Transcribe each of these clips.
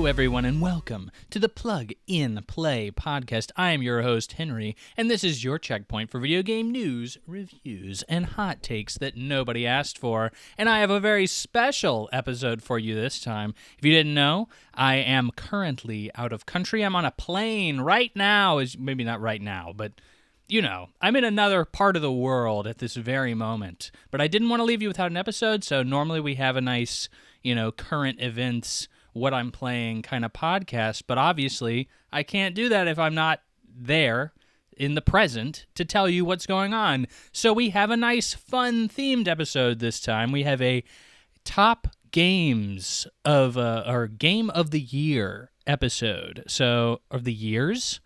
Hello, everyone, and welcome to the Plug in Play podcast. I am your host, Henry, and this is your checkpoint for video game news, reviews, and hot takes that nobody asked for. And I have a very special episode for you this time. If you didn't know, I am currently out of country. I'm on a plane right now. Maybe not right now, but you know, I'm in another part of the world at this very moment. But I didn't want to leave you without an episode, so normally we have a nice, current events, what I'm playing kind of podcast, but obviously I can't do that if I'm not there in the present to tell you what's going on. So we have a nice, fun themed episode this time. We have a top games of, or game of the year episode. So, of the years?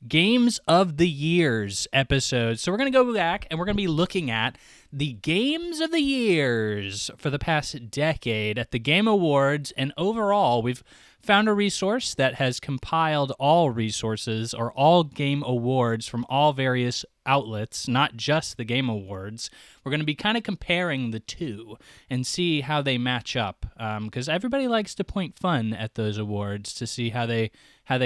Games of the Years episode. So we're going to go back and we're going to be looking at the games of the years for the past decade at the Game Awards. And overall, we've found a resource that has compiled all resources or all game awards from all various outlets, not just the Game Awards. We're going to be kind of comparing the two and see how they match up, because everybody likes to point fun at those awards to see how they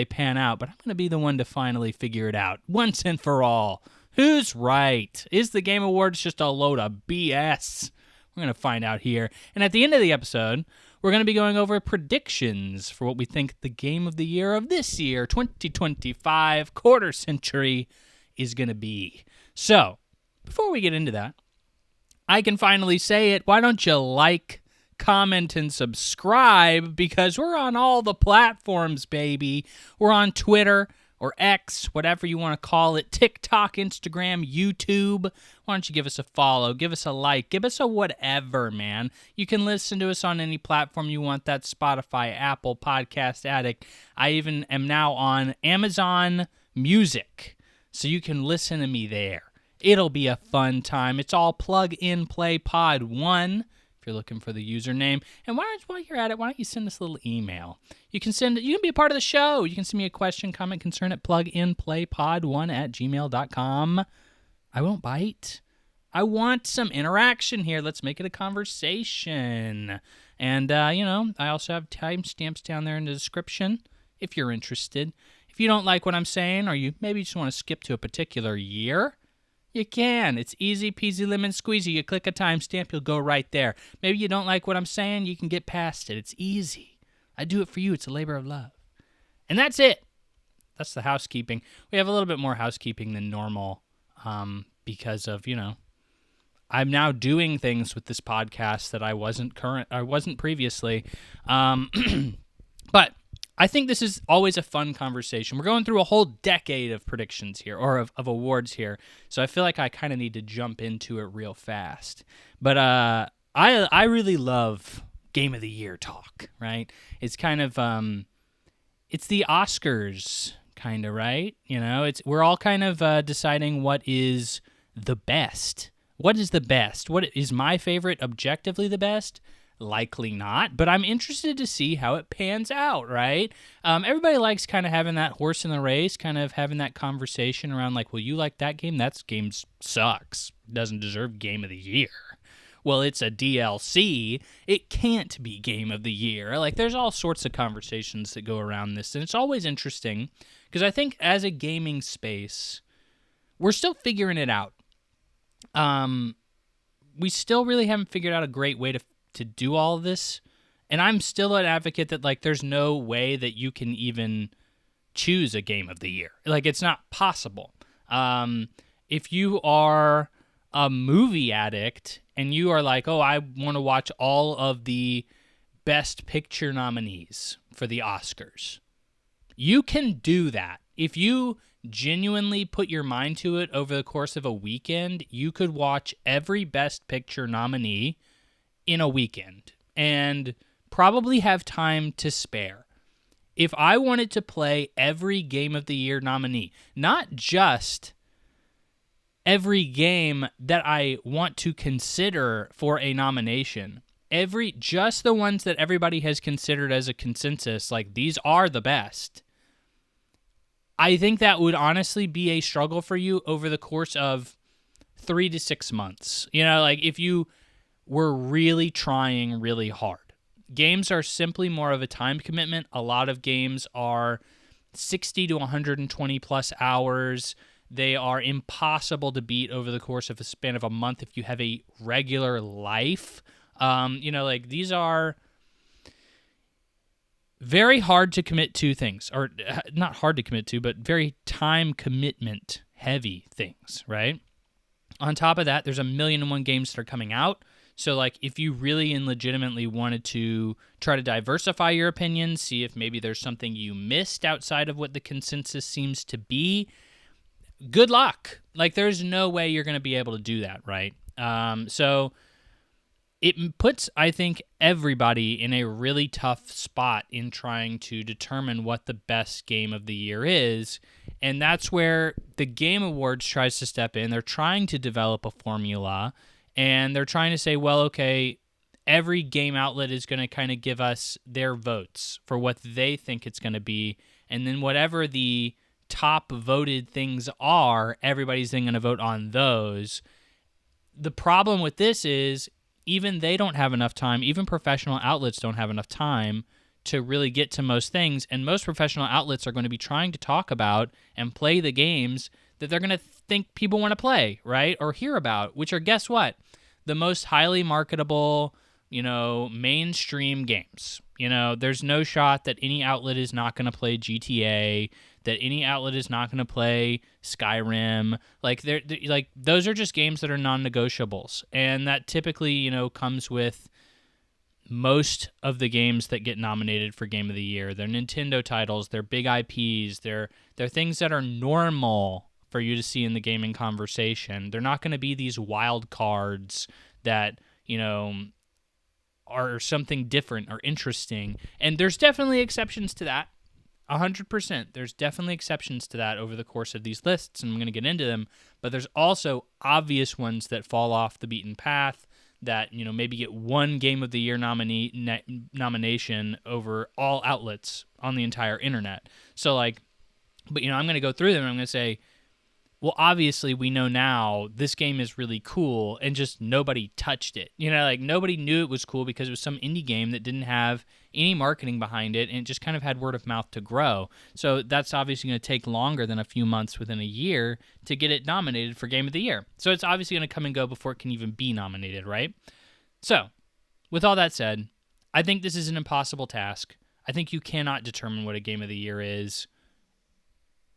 pan out, but I'm going to be the one to finally figure it out once and for all. Who's right? Is the Game Awards just a load of BS? We're going to find out here. And at the end of the episode, we're going to be going over predictions for what we think the Game of the Year of this year, 2025, quarter century, is going to be. So, before we get into that, I can finally say it. Why don't you like, comment, and subscribe? Because we're on all the platforms, baby. We're on Twitter or X, whatever you want to call it, TikTok, Instagram, YouTube. Why don't you give us a follow, give us a like, give us a whatever, man. You can listen to us on any platform you want. That's Spotify, Apple, Podcast Addict. I even am now on Amazon Music, so you can listen to me there. It'll be a fun time. It's all Plug in Play Pod 1. If you're looking for the username. And while you're at it, why don't you send us a little email? You can be a part of the show. You can send me a question, comment, concern at pluginplaypod1@gmail.com. I won't bite. I want some interaction here. Let's make it a conversation. And, I also have timestamps down there in the description if you're interested. If you don't like what I'm saying, or you maybe just want to skip to a particular year, you can. It's easy peasy lemon squeezy. You click a timestamp, you'll go right there. Maybe you don't like what I'm saying, you can get past it. It's easy. I do it for you. It's a labor of love. And that's it. That's the housekeeping. We have a little bit more housekeeping than normal because of, I'm now doing things with this podcast that I wasn't previously. But I think this is always a fun conversation. We're going through a whole decade of predictions here, or of awards here, so I feel like I kind of need to jump into it real fast. But I really love Game of the Year talk, right? It's kind of, it's the Oscars, kind of, right? We're all kind of deciding what is the best. What is the best? What is my favorite objectively the best? Likely not, but I'm interested to see how it pans out, right? Everybody likes kind of having that horse in the race, kind of having that conversation around like, well, you like that game? That game sucks. Doesn't deserve Game of the Year. Well, it's a DLC. It can't be Game of the Year. Like, there's all sorts of conversations that go around this, and it's always interesting because I think as a gaming space, we're still figuring it out. We still really haven't figured out a great way to do all of this, and I'm still an advocate that like there's no way that you can even choose a Game of the Year. Like, it's not possible. If you are a movie addict and you are like, oh, I want to watch all of the Best Picture nominees for the Oscars, you can do that. If you genuinely put your mind to it over the course of a weekend, you could watch every Best Picture nominee in a weekend and probably have time to spare. If I wanted to play every Game of the Year nominee, not just every game that I want to consider for a nomination, just the ones that everybody has considered as a consensus, like these are the best, I think that would honestly be a struggle for you over the course of 3 to 6 months. Like if you were really trying really hard. games are simply more of a time commitment. A lot of games are 60 to 120 plus hours. They are impossible to beat over the course of a span of a month if you have a regular life. These are very hard to commit to things, or not hard to commit to, but very time commitment heavy things, right? On top of that, there's 1,000,001 games that are coming out. So, if you really and legitimately wanted to try to diversify your opinions, see if maybe there's something you missed outside of what the consensus seems to be, good luck. There's no way you're going to be able to do that, right? So it puts, I think, everybody in a really tough spot in trying to determine what the best game of the year is. And that's where the Game Awards tries to step in. They're trying to develop a formula, and they're trying to say, well, okay, every game outlet is going to kind of give us their votes for what they think it's going to be. And then whatever the top voted things are, everybody's then going to vote on those. The problem with this is even they don't have enough time, even professional outlets don't have enough time to really get to most things, and most professional outlets are going to be trying to talk about and play the games that they're going to think people want to play, right, or hear about, which are, guess what, the most highly marketable, mainstream games. There's no shot that any outlet is not going to play GTA, that any outlet is not going to play Skyrim. Those are just games that are non-negotiables, and that typically, comes with most of the games that get nominated for Game of the Year. They're Nintendo titles, they're big IPs, they're things that are normal for you to see in the gaming conversation. They're not going to be these wild cards that, are something different or interesting. And there's definitely exceptions to that. 100%. There's definitely exceptions to that over the course of these lists, and I'm going to get into them. But there's also obvious ones that fall off the beaten path that, maybe get one Game of the Year nomination over all outlets on the entire internet. So, I'm going to go through them, and I'm going to say, well, obviously, we know now this game is really cool, and just nobody touched it. Nobody knew it was cool because it was some indie game that didn't have any marketing behind it, and it just kind of had word of mouth to grow. So that's obviously going to take longer than a few months within a year to get it nominated for Game of the Year. So it's obviously going to come and go before it can even be nominated, right? So, with all that said, I think this is an impossible task. I think you cannot determine what a Game of the Year is,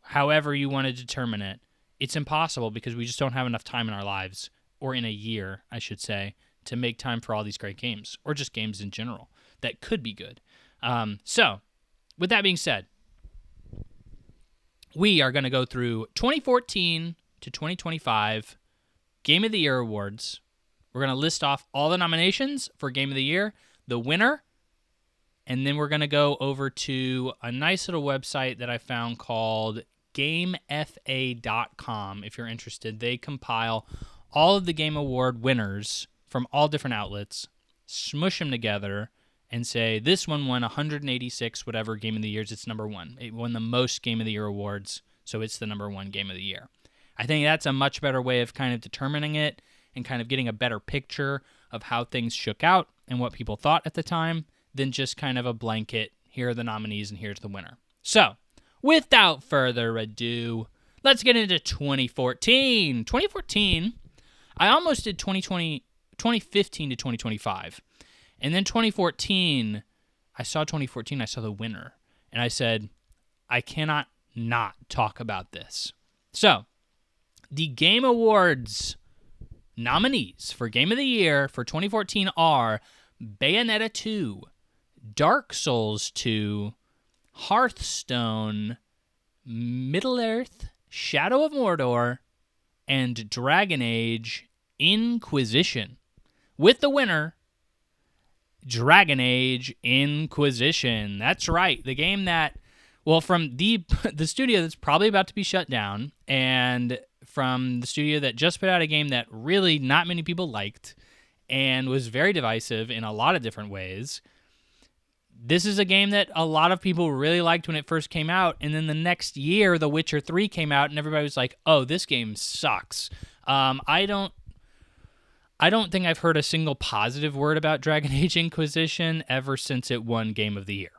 however you want to determine it. It's impossible because we just don't have enough time in our lives, or in a year, I should say, to make time for all these great games, or just games in general that could be good. So, with that being said, we are going to go through 2014 to 2025 Game of the Year awards. We're going to list off all the nominations for Game of the Year, the winner, and then we're going to go over to a nice little website that I found called GameFA.com. If you're interested, they compile all of the Game Award winners from all different outlets, smush them together, and say this one won 186 whatever Game of the Years. It's number one. It won the most Game of the Year awards, so it's the number one Game of the Year. I think that's a much better way of kind of determining it and kind of getting a better picture of how things shook out and what people thought at the time than just kind of a blanket, here are the nominees and here's the winner. So, without further ado, let's get into 2014. 2014, I almost did 2015 to 2025. And then 2014, I saw the winner. And I said, I cannot not talk about this. So, the Game Awards nominees for Game of the Year for 2014 are Bayonetta 2, Dark Souls 2, Hearthstone, Middle-earth, Shadow of Mordor, and Dragon Age Inquisition. With the winner, Dragon Age Inquisition. That's right, the game that, well, from the studio that's probably about to be shut down, and from the studio that just put out a game that really not many people liked and was very divisive in a lot of different ways. This is a game that a lot of people really liked when it first came out, and then the next year, The Witcher 3 came out, and everybody was like, oh, this game sucks. I I don't think I've heard a single positive word about Dragon Age Inquisition ever since it won Game of the Year.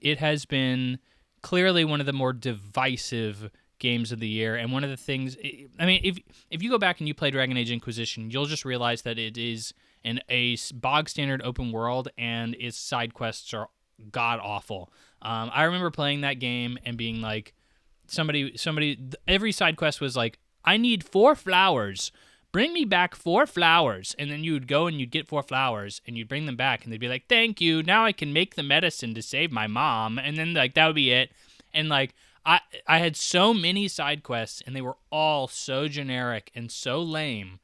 It has been clearly one of the more divisive games of the year, and one of the things, I mean, if you go back and you play Dragon Age Inquisition, you'll just realize that it is a bog standard open world, and its side quests are god awful. I remember playing that game and being like, every side quest was like, I need 4 flowers. Bring me back 4 flowers. And then you would go and you'd get 4 flowers and you'd bring them back and they'd be like, thank you. Now I can make the medicine to save my mom. And then like that would be it. And like I had so many side quests and they were all so generic and so lame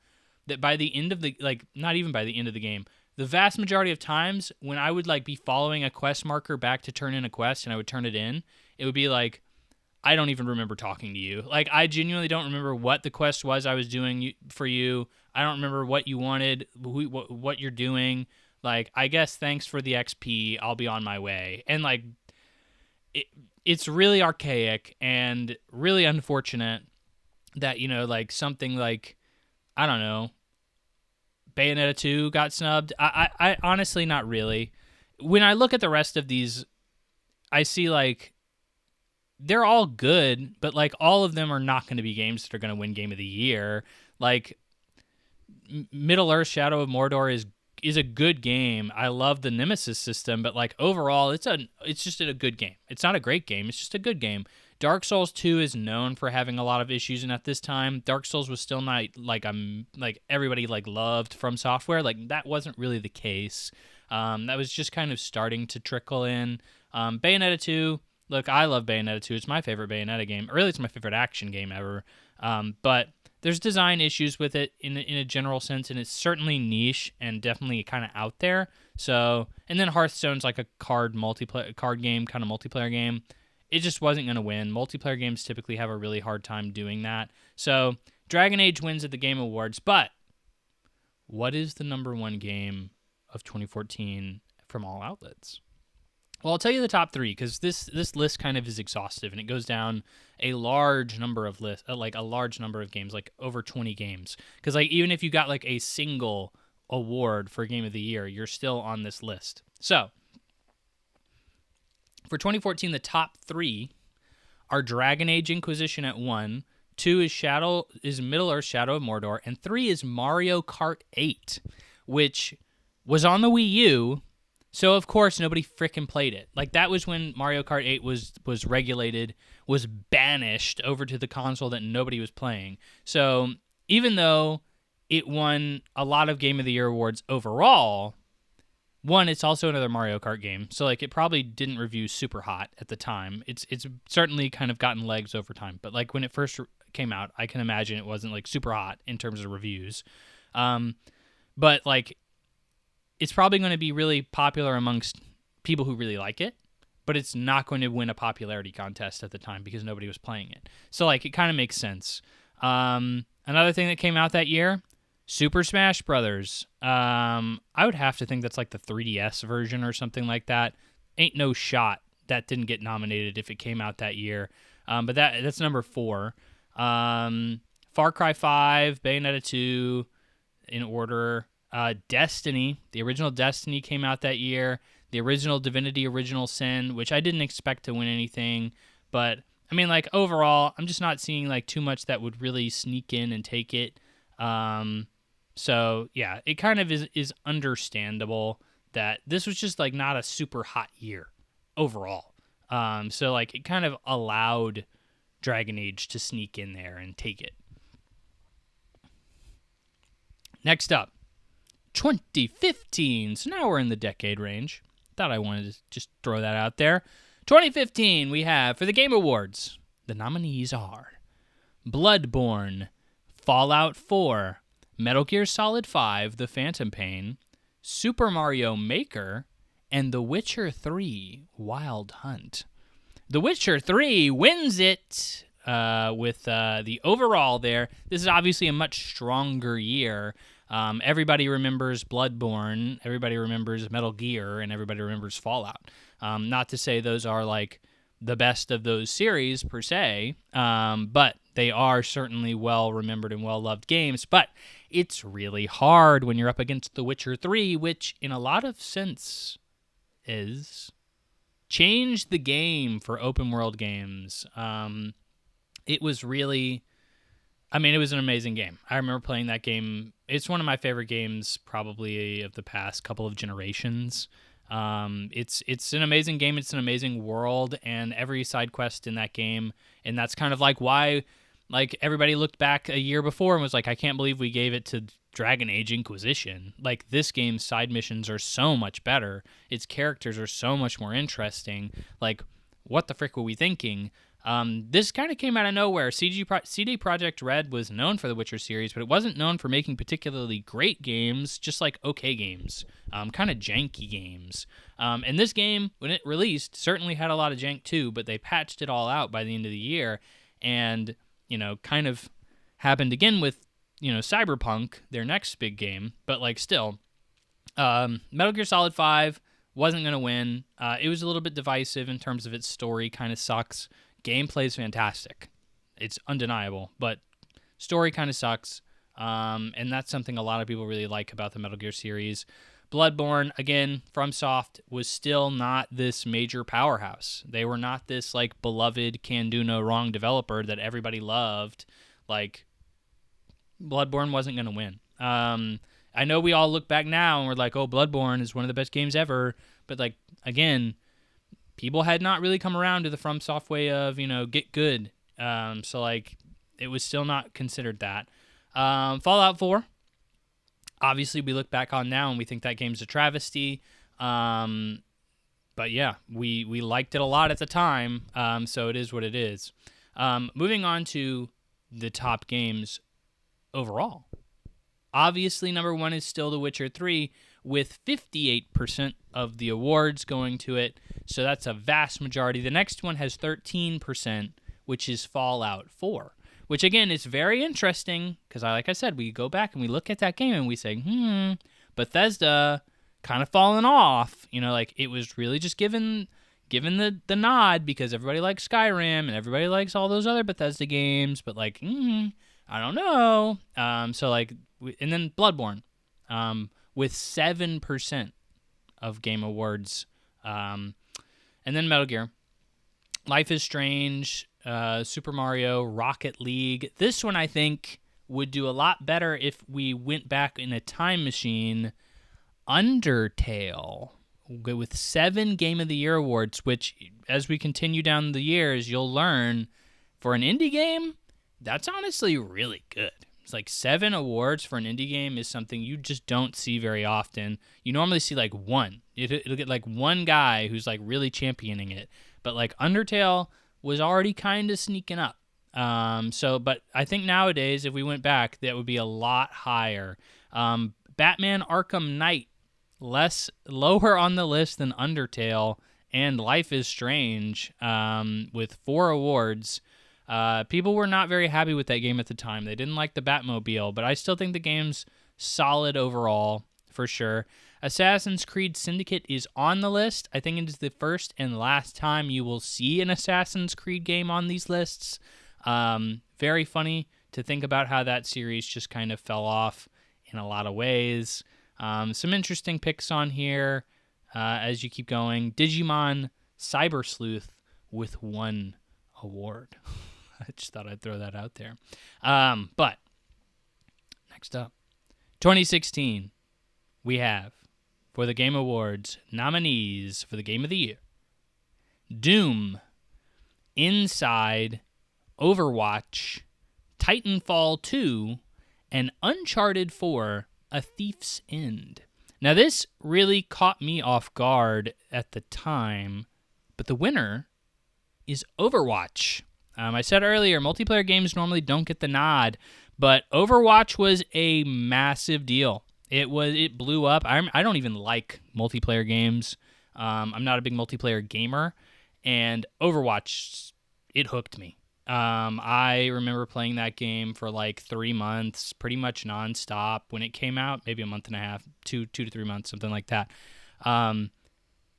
that by the end of the, like, not even by the end of the game, the vast majority of times when I would like be following a quest marker back to turn in a quest and I would turn it in, it would be like, I don't even remember talking to you. Like, I genuinely don't remember what the quest was I was doing for you. I don't remember what you wanted, what you're doing. Like, I guess thanks for the XP. I'll be on my way. And, like, it's really archaic and really unfortunate that, you know, like, something like, I don't know, Bayonetta 2 got snubbed. I honestly, not really. When I look at the rest of these, I see, like, they're all good, but like all of them are not going to be games that are going to win Game of the Year. Like Middle Earth: Shadow of Mordor is a good game. I love the Nemesis system, but like overall, it's just a good game. It's not a great game. It's just a good game. Dark Souls 2 is known for having a lot of issues, and at this time, Dark Souls was still not like everybody like loved From Software. Like that wasn't really the case. That was just kind of starting to trickle in. Bayonetta 2. Look, I love Bayonetta 2. It's my favorite Bayonetta game. Really, it's my favorite action game ever. But there's design issues with it in a general sense, and it's certainly niche and definitely kind of out there. So, and then Hearthstone's like a card game, kind of multiplayer game. It just wasn't going to win. Multiplayer games typically have a really hard time doing that. So, Dragon Age wins at the Game Awards. But what is the number one game of 2014 from all outlets? Well, I'll tell you the top 3 because this list kind of is exhaustive and it goes down a large number of games, like over 20 games. Because like even if you got like a single award for Game of the Year, you're still on this list. So for 2014, the top 3 are Dragon Age Inquisition at 1, 2 is Middle Earth: Shadow of Mordor, and 3 is Mario Kart 8, which was on the Wii U. So, of course, nobody frickin' played it. Like, that was when Mario Kart 8 was regulated, was banished over to the console that nobody was playing. So, even though it won a lot of Game of the Year awards overall, one, it's also another Mario Kart game. So, like, it probably didn't review super hot at the time. It's certainly kind of gotten legs over time. But, like, when it first came out, I can imagine it wasn't, like, super hot in terms of reviews. But, like, it's probably going to be really popular amongst people who really like it, but it's not going to win a popularity contest at the time because nobody was playing it. So, like, it kind of makes sense. Another thing that came out that year, Super Smash Brothers. I would have to think that's like the 3DS version or something like that. Ain't no shot that didn't get nominated if it came out that year. But that's number 4. Far Cry 5, Bayonetta 2 in order. Destiny, the original Destiny came out that year. The original Divinity Original Sin, which I didn't expect to win anything. But, I mean, like, overall, I'm just not seeing, like, too much that would really sneak in and take it. So, yeah, it kind of is understandable that this was just, like, not a super hot year overall. So, like, it kind of allowed Dragon Age to sneak in there and take it. Next up, 2015. So now we're in the decade range. Thought I wanted to just throw that out there. 2015, we have, for the Game Awards, the nominees are Bloodborne, Fallout 4, Metal Gear Solid 5, The Phantom Pain, Super Mario Maker, and The Witcher 3, Wild Hunt. The Witcher 3 wins it with the overall there. This is obviously a much stronger year. Everybody remembers Bloodborne, everybody remembers Metal Gear, and everybody remembers Fallout. Not to say those are like the best of those series per se, but they are certainly well-remembered and well-loved games, but it's really hard when you're up against The Witcher 3, which in a lot of sense is changed the game for open-world games. It was really... it was an amazing game. I remember playing that game. It's one of my favorite games probably of the past couple of generations. It's an amazing game. It's an amazing world, and every side quest in that game. And that's kind of like why everybody looked back a year before and was like, I can't believe we gave it to Dragon Age Inquisition. Like, this game's side missions are so much better. Its characters are so much more interesting. Like, what the frick were we thinking? This kind of came out of nowhere. CD Projekt Red was known for the Witcher series, but it wasn't known for making particularly great games, just like okay games, kind of janky games. And this game, when it released, certainly had a lot of jank too, but they patched it all out by the end of the year, and, kind of happened again with, Cyberpunk, their next big game, but still, Metal Gear Solid 5 wasn't going to win. It was a little bit divisive in terms of its story, kind of sucks. Gameplay is fantastic. It's undeniable, but story kind of sucks, and that's something a lot of people really like about the Metal Gear series. Bloodborne, again, FromSoft, was still not this major powerhouse. They were not this, beloved can-do-no-wrong developer that everybody loved. Bloodborne wasn't going to win. I know we all look back now and we're like, oh, Bloodborne is one of the best games ever, but, again... people had not really come around to the FromSoft way of, get good. So, it was still not considered that. Fallout 4, obviously we look back on now and we think that game's a travesty. But, yeah, we liked it a lot at the time, so it is what it is. Moving on to the top games overall. Obviously, number one is still The Witcher 3, with 58% of the awards going to it, so that's a vast majority. The next one has 13%, which is Fallout 4, which, again, is very interesting, because, like I said, we go back and we look at that game and we say, Bethesda kind of fallen off. It was really just given the nod because everybody likes Skyrim and everybody likes all those other Bethesda games, but, I don't know. And then Bloodborne, with 7% of Game Awards. And then Metal Gear. Life is Strange, Super Mario, Rocket League. This one, I think, would do a lot better if we went back in a time machine. Undertale, with 7 Game of the Year awards, which, as we continue down the years, you'll learn, for an indie game, that's honestly really good. It's 7 awards for an indie game is something you just don't see very often. You normally see one. It'll get one guy who's really championing it. But Undertale was already kind of sneaking up. But I think nowadays, if we went back, that would be a lot higher. Batman Arkham Knight, lower on the list than Undertale, and Life is Strange, with 4 awards. People were not very happy with that game at the time. They didn't like the Batmobile, but I still think the game's solid overall, for sure. Assassin's Creed Syndicate is on the list. I think it is the first and last time you will see an Assassin's Creed game on these lists. Very funny to think about how that series just kind of fell off in a lot of ways. Some interesting picks on here as you keep going. Digimon Cyber Sleuth with 1 award. I just thought I'd throw that out there. But next up, 2016, we have, for the Game Awards, nominees for the Game of the Year: Doom, Inside, Overwatch, Titanfall 2, and Uncharted 4, A Thief's End. Now, this really caught me off guard at the time, but the winner is Overwatch. I said earlier, multiplayer games normally don't get the nod, but Overwatch was a massive deal. It blew up. I don't even like multiplayer games. I'm not a big multiplayer gamer, and Overwatch, it hooked me. I remember playing that game for 3 months, pretty much nonstop when it came out, maybe a month and a half, 2 to 3 months, something like that.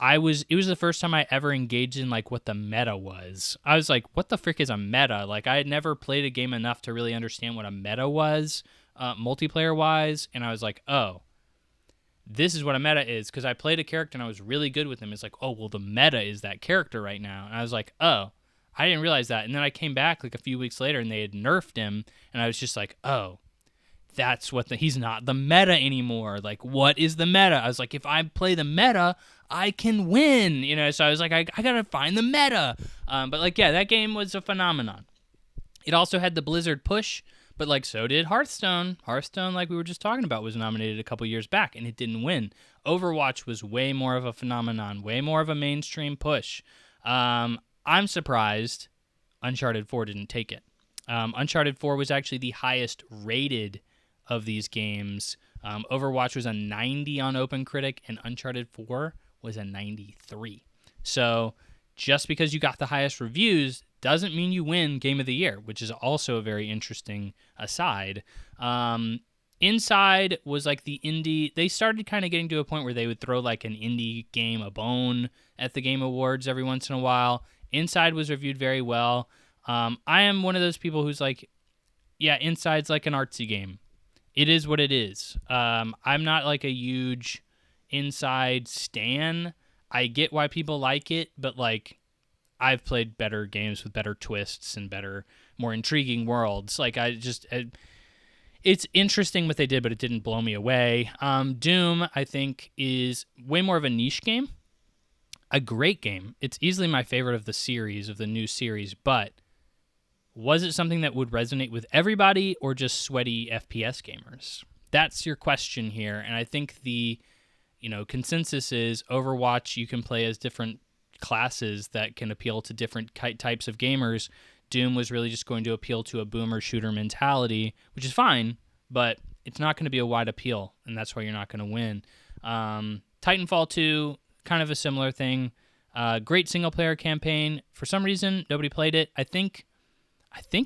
it was the first time I ever engaged in like what the meta was. I was like, what the frick is a meta? Like I had never played a game enough to really understand what a meta was, multiplayer wise. And I was like, oh, this is what a meta is, because I played a character and I was really good with him. It's like, oh, well, the meta is that character right now. And I was like, oh, I didn't realize that. And then I came back like a few weeks later and they had nerfed him. And I was just like, oh, that's what he's not the meta anymore. Like, what is the meta? I was like, if I play the meta, I can win. So I was like, I got to find the meta. But like, yeah, that game was a phenomenon. It also had the Blizzard push. But like so did Hearthstone. Hearthstone, like we were just talking about, was nominated a couple years back, and it didn't win. Overwatch was way more of a phenomenon, way more of a mainstream push. I'm surprised Uncharted 4 didn't take it. Uncharted 4 was actually the highest rated of these games. Overwatch was a 90 on OpenCritic, and Uncharted 4 was a 93. So just because you got the highest reviews doesn't mean you win Game of the Year, which is also a very interesting aside. Inside was like the indie. They started kind of getting to a point where they would throw like an indie game a bone at the Game Awards every once in a while. Inside was reviewed very well. I am one of those people who's like, yeah, Inside's like an artsy game. It is what it is. I'm not like a huge Inside stan. I get why people like it, but like, I've played better games with better twists and better, more intriguing worlds. Like, it's interesting what they did, but it didn't blow me away. Doom, I think, is way more of a niche game. A great game. It's easily my favorite of the new series, but was it something that would resonate with everybody or just sweaty FPS gamers? That's your question here, and I think the consensus is Overwatch you can play as different classes that can appeal to different types of gamers. Doom was really just going to appeal to a boomer shooter mentality, which is fine, but it's not going to be a wide appeal, and that's why you're not going to win. Titanfall 2, kind of a similar thing. Great single-player campaign. For some reason, nobody played it. I think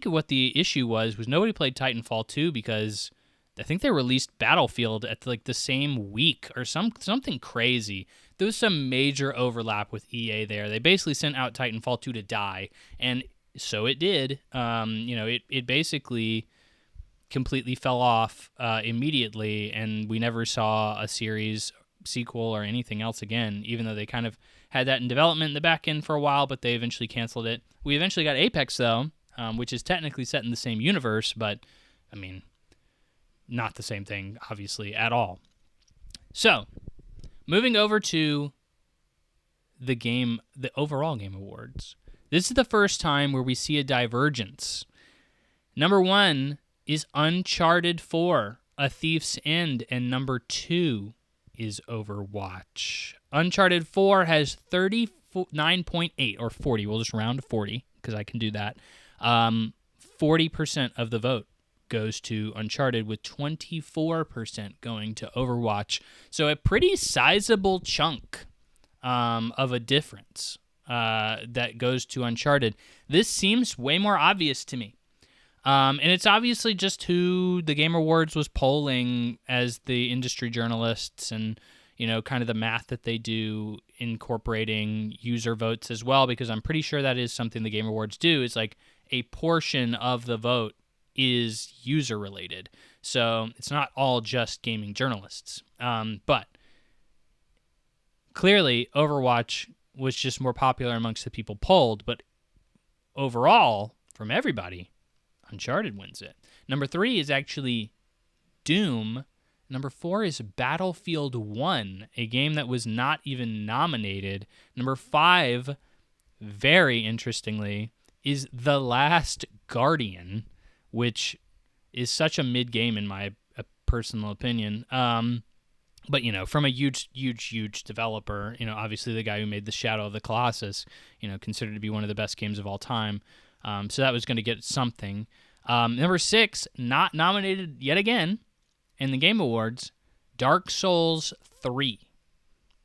what the issue was nobody played Titanfall 2 because I think they released Battlefield at like the same week or something crazy. There was some major overlap with EA there. They basically sent out Titanfall 2 to die, and so it did. It basically completely fell off immediately, and we never saw a series sequel or anything else again, even though they kind of had that in development in the back end for a while, but they eventually canceled it. We eventually got Apex, though, which is technically set in the same universe, but, I mean, not the same thing, obviously, at all. So, moving over to the overall Game Awards. This is the first time where we see a divergence. Number 1 is Uncharted 4, A Thief's End, and number 2 is Overwatch. Uncharted 4 has 39.8, or 40, we'll just round to 40, because I can do that. 40% of the vote goes to Uncharted, with 24% going to Overwatch. So a pretty sizable chunk of a difference that goes to Uncharted. This seems way more obvious to me. And it's obviously just who the Game Awards was polling as the industry journalists and, kind of the math that they do incorporating user votes as well, because I'm pretty sure that is something the Game Awards do. It's like a portion of the vote is user related. So it's not all just gaming journalists. But clearly Overwatch was just more popular amongst the people polled, but overall, from everybody, Uncharted wins it. Number 3 is actually Doom. Number 4 is Battlefield 1, a game that was not even nominated. Number 5, very interestingly, is The Last Guardian, which is such a mid-game in my personal opinion. But, from a huge developer, obviously the guy who made the Shadow of the Colossus, considered to be one of the best games of all time. So that was going to get something. Number 6, not nominated yet again in the Game Awards, Dark Souls 3.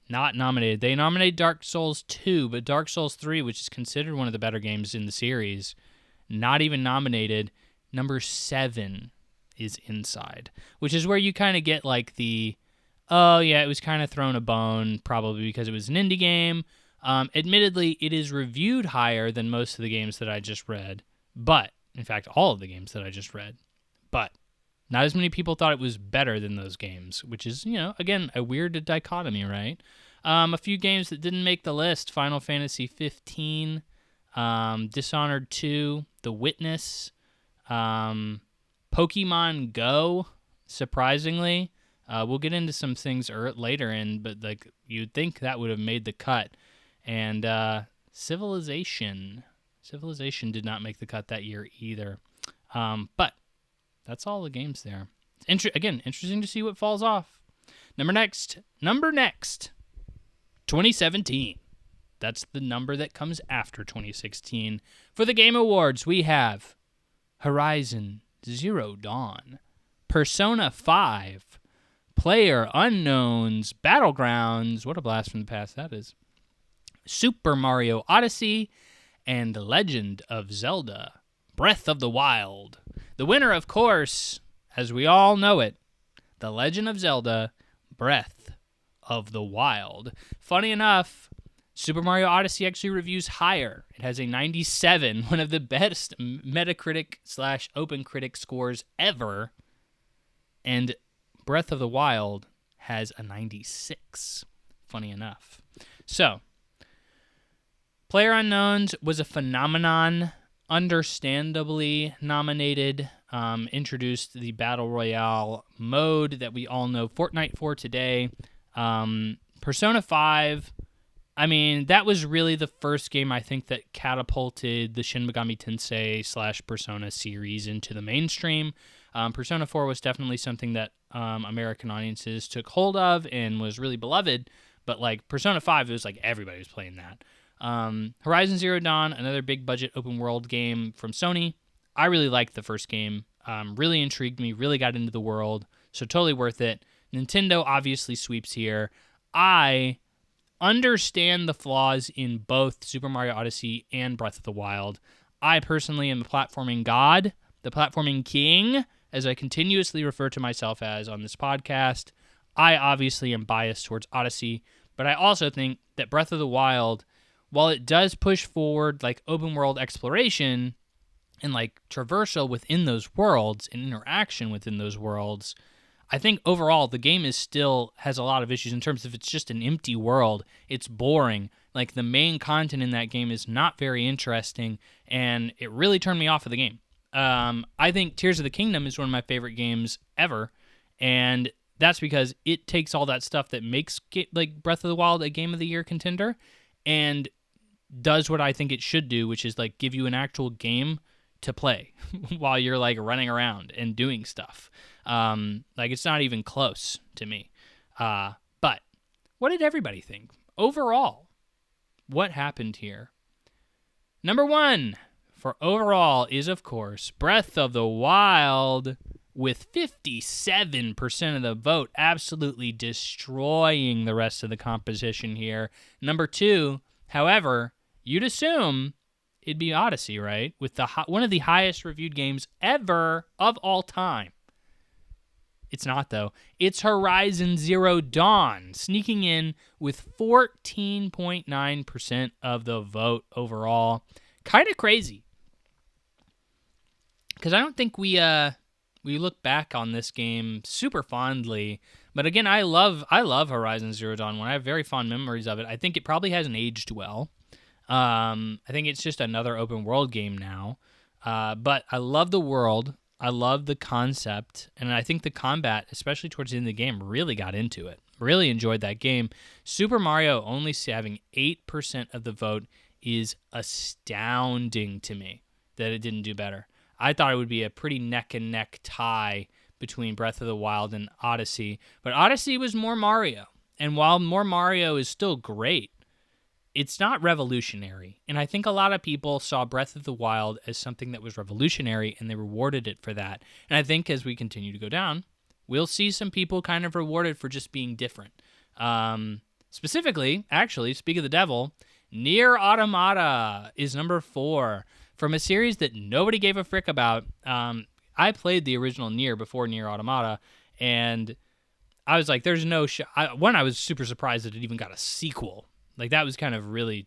Not nominated. They nominated Dark Souls 2, but Dark Souls 3, which is considered one of the better games in the series, not even nominated. Number 7 is Inside, which is where you kind of get like the oh, yeah, it was kind of thrown a bone, probably because it was an indie game. Admittedly, it is reviewed higher than most of the games that I just read, but, in fact, all of the games that I just read, but not as many people thought it was better than those games, which is, again, a weird dichotomy, right? A few games that didn't make the list: Final Fantasy 15, Dishonored 2, The Witness, Pokemon Go, surprisingly. We'll get into some things later, but like you'd think that would have made the cut. And Civilization did not make the cut that year either. But that's all the games there. Again, interesting to see what falls off. Number next, 2017. That's the number that comes after 2016. For the Game Awards, we have Horizon Zero Dawn, Persona 5, PlayerUnknown's Battlegrounds, what a blast from the past that is, Super Mario Odyssey, and The Legend of Zelda, Breath of the Wild. The winner, of course, as we all know it, The Legend of Zelda, Breath of the Wild. Funny enough, Super Mario Odyssey actually reviews higher. It has a 97, one of the best Metacritic/OpenCritic scores ever. And Breath of the Wild has a 96, funny enough. So, PlayerUnknown's was a phenomenon, understandably nominated, introduced the Battle Royale mode that we all know Fortnite for today. Persona 5, I mean, that was really the first game I think that catapulted the Shin Megami Tensei/Persona series into the mainstream. Persona 4 was definitely something that American audiences took hold of and was really beloved, but like Persona 5, it was like everybody was playing that. Horizon Zero Dawn, another big budget open world game from Sony. I really liked the first game, really intrigued me, really got into the world, so totally worth it. Nintendo obviously sweeps here. I understand the flaws in both Super Mario Odyssey and Breath of the Wild. I personally am the platforming god, the platforming king, as I continuously refer to myself as on this podcast. I obviously am biased towards Odyssey, but I also think that Breath of the Wild, while it does push forward like open world exploration and like traversal within those worlds and interaction within those worlds, I think overall the game is still has a lot of issues in terms of it's just an empty world. It's boring. Like the main content in that game is not very interesting, and it really turned me off of the game. I think Tears of the Kingdom is one of my favorite games ever, and that's because it takes all that stuff that makes like Breath of the Wild a Game of the Year contender and does what I think it should do, which is like give you an actual game to play while you're like running around and doing stuff. Like it's not even close to me. But what did everybody think? Overall, what happened here? Number one for overall is, of course, Breath of the Wild with 57% of the vote, absolutely destroying the rest of the composition here. Number two, however, you'd assume it'd be Odyssey, right? With one of the highest reviewed games ever of all time. It's not, though. It's Horizon Zero Dawn, sneaking in with 14.9% of the vote overall. Kind of crazy. Because I don't think we look back on this game super fondly. But again, I love Horizon Zero Dawn. I have very fond memories of it. I think it probably hasn't aged well. I think it's just another open world game now. But I love the world. I love the concept. And I think the combat, especially towards the end of the game, really got into it. Really enjoyed that game. Super Mario only having 8% of the vote is astounding to me that it didn't do better. I thought it would be a pretty neck-and-neck tie between Breath of the Wild and Odyssey. But Odyssey was more Mario. And while more Mario is still great, it's not revolutionary. And I think a lot of people saw Breath of the Wild as something that was revolutionary, and they rewarded it for that. And I think as we continue to go down, we'll see some people kind of rewarded for just being different. Specifically, actually, speak of the devil, Nier Automata is number 4. From a series that nobody gave a frick about. I played the original Nier before Nier Automata, and I was like, there's no one, I was super surprised that it even got a sequel. Like, that was kind of really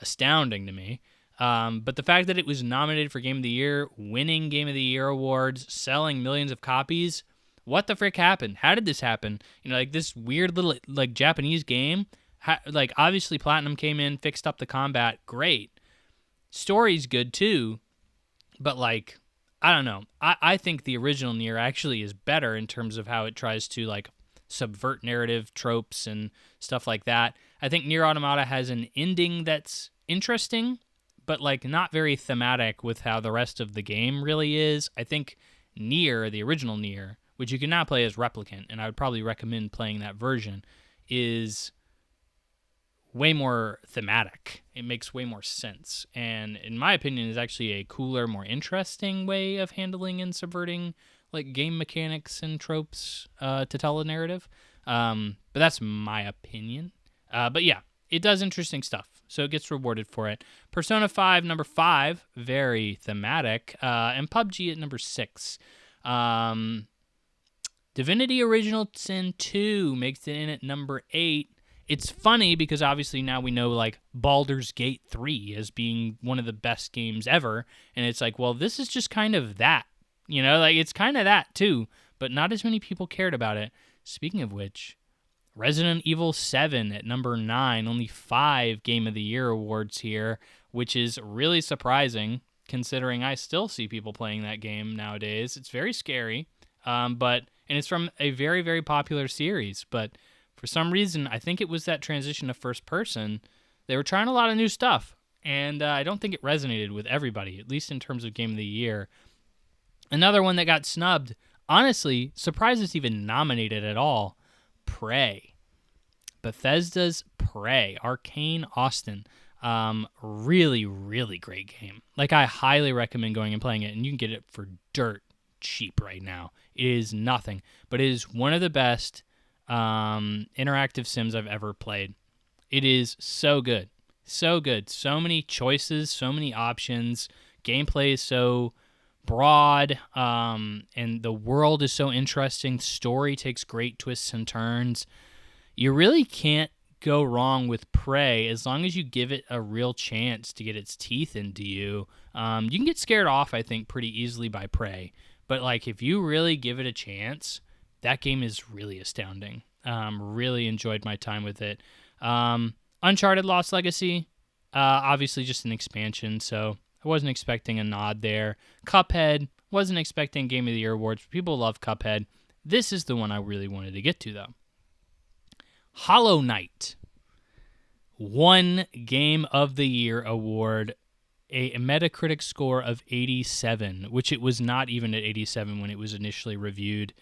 astounding to me. But the fact that it was nominated for Game of the Year, winning Game of the Year awards, selling millions of copies, what the frick happened? How did this happen? You know, like, this weird little, like, Japanese game, like, obviously Platinum came in, fixed up the combat, great. Story's good, too, but, like, I don't know. I think the original Nier actually is better in terms of how it tries to, like, subvert narrative tropes and stuff like that. I think Nier Automata has an ending that's interesting, but, like, not very thematic with how the rest of the game really is. I think Nier, the original Nier, which you can now play as Replicant, and I would probably recommend playing that version, is way more thematic. It makes way more sense. And in my opinion, is actually a cooler, more interesting way of handling and subverting, like, game mechanics and tropes to tell a narrative. But that's my opinion. But yeah, it does interesting stuff, so it gets rewarded for it. Persona 5, number 5, very thematic, and PUBG at number 6. Divinity Original Sin 2 makes it in at number 8. It's funny because obviously now we know, like, Baldur's Gate 3 as being one of the best games ever, and it's like, well, this is just kind of that, you know, like, it's kind of that too, but not as many people cared about it. Speaking of which, Resident Evil 7 at number 9, only 5 Game of the Year awards here, which is really surprising considering I still see people playing that game nowadays. It's very scary, and it's from a very, very popular series, but for some reason, I think it was that transition to first person. They were trying a lot of new stuff, and I don't think it resonated with everybody, at least in terms of Game of the Year. Another one that got snubbed, honestly, surprised it's even nominated at all, Prey. Bethesda's Prey, Arcane Austin. Really, really great game. Like, I highly recommend going and playing it, and you can get it for dirt cheap right now. It is nothing, but it is one of the best interactive sims I've ever played. It is so good. So good. So many choices, so many options. Gameplay is so broad, and the world is so interesting. Story takes great twists and turns. You really can't go wrong with Prey as long as you give it a real chance to get its teeth into you. You can get scared off, I think, pretty easily by Prey. But, like, if you really give it a chance, that game is really astounding. Really enjoyed my time with it. Uncharted Lost Legacy, obviously just an expansion, so I wasn't expecting a nod there. Cuphead, wasn't expecting Game of the Year awards. People love Cuphead. This is the one I really wanted to get to, though. Hollow Knight, one Game of the Year award, a Metacritic score of 87, which it was not even at 87 when it was initially reviewed.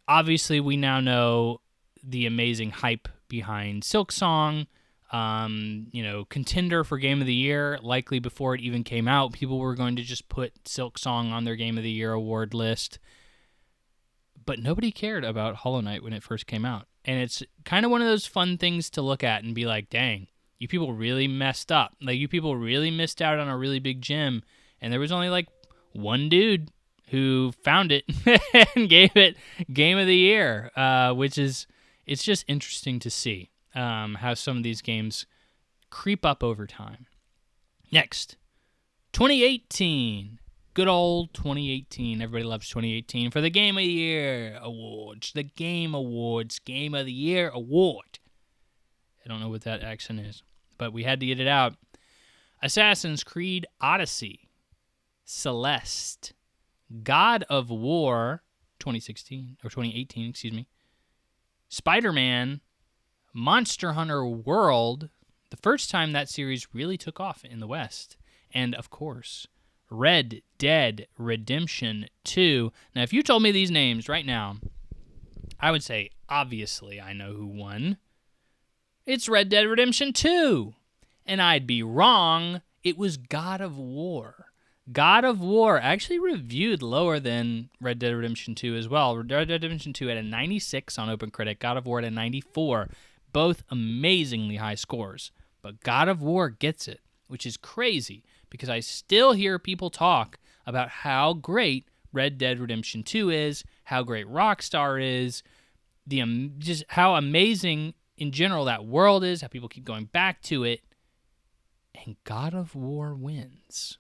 Obviously, we now know the amazing hype behind Silksong, contender for Game of the Year. Likely before it even came out, people were going to just put Silksong on their Game of the Year award list. But nobody cared about Hollow Knight when it first came out. And it's kind of one of those fun things to look at and be like, dang, you people really messed up. Like, you people really missed out on a really big gem. And there was only, like, one dude who found it and gave it Game of the Year, it's just interesting to see how some of these games creep up over time. Next, 2018. Good old 2018. Everybody loves 2018 for the Game of the Year Awards. The Game Awards. Game of the Year Award. I don't know what that accent is, but we had to get it out. Assassin's Creed Odyssey. Celeste. God of War 2018, excuse me. Spider-Man. Monster Hunter World. The first time that series really took off in the West. And, of course, Red Dead Redemption 2. Now, if you told me these names right now, I would say, obviously, I know who won. It's Red Dead Redemption 2. And I'd be wrong. It was God of War. God of War actually reviewed lower than Red Dead Redemption 2 as well. Red Dead Redemption 2 had a 96 on OpenCritic. God of War had a 94. Both amazingly high scores. But God of War gets it, which is crazy because I still hear people talk about how great Red Dead Redemption 2 is, how great Rockstar is. just how amazing in general that world is, how people keep going back to it, and God of War wins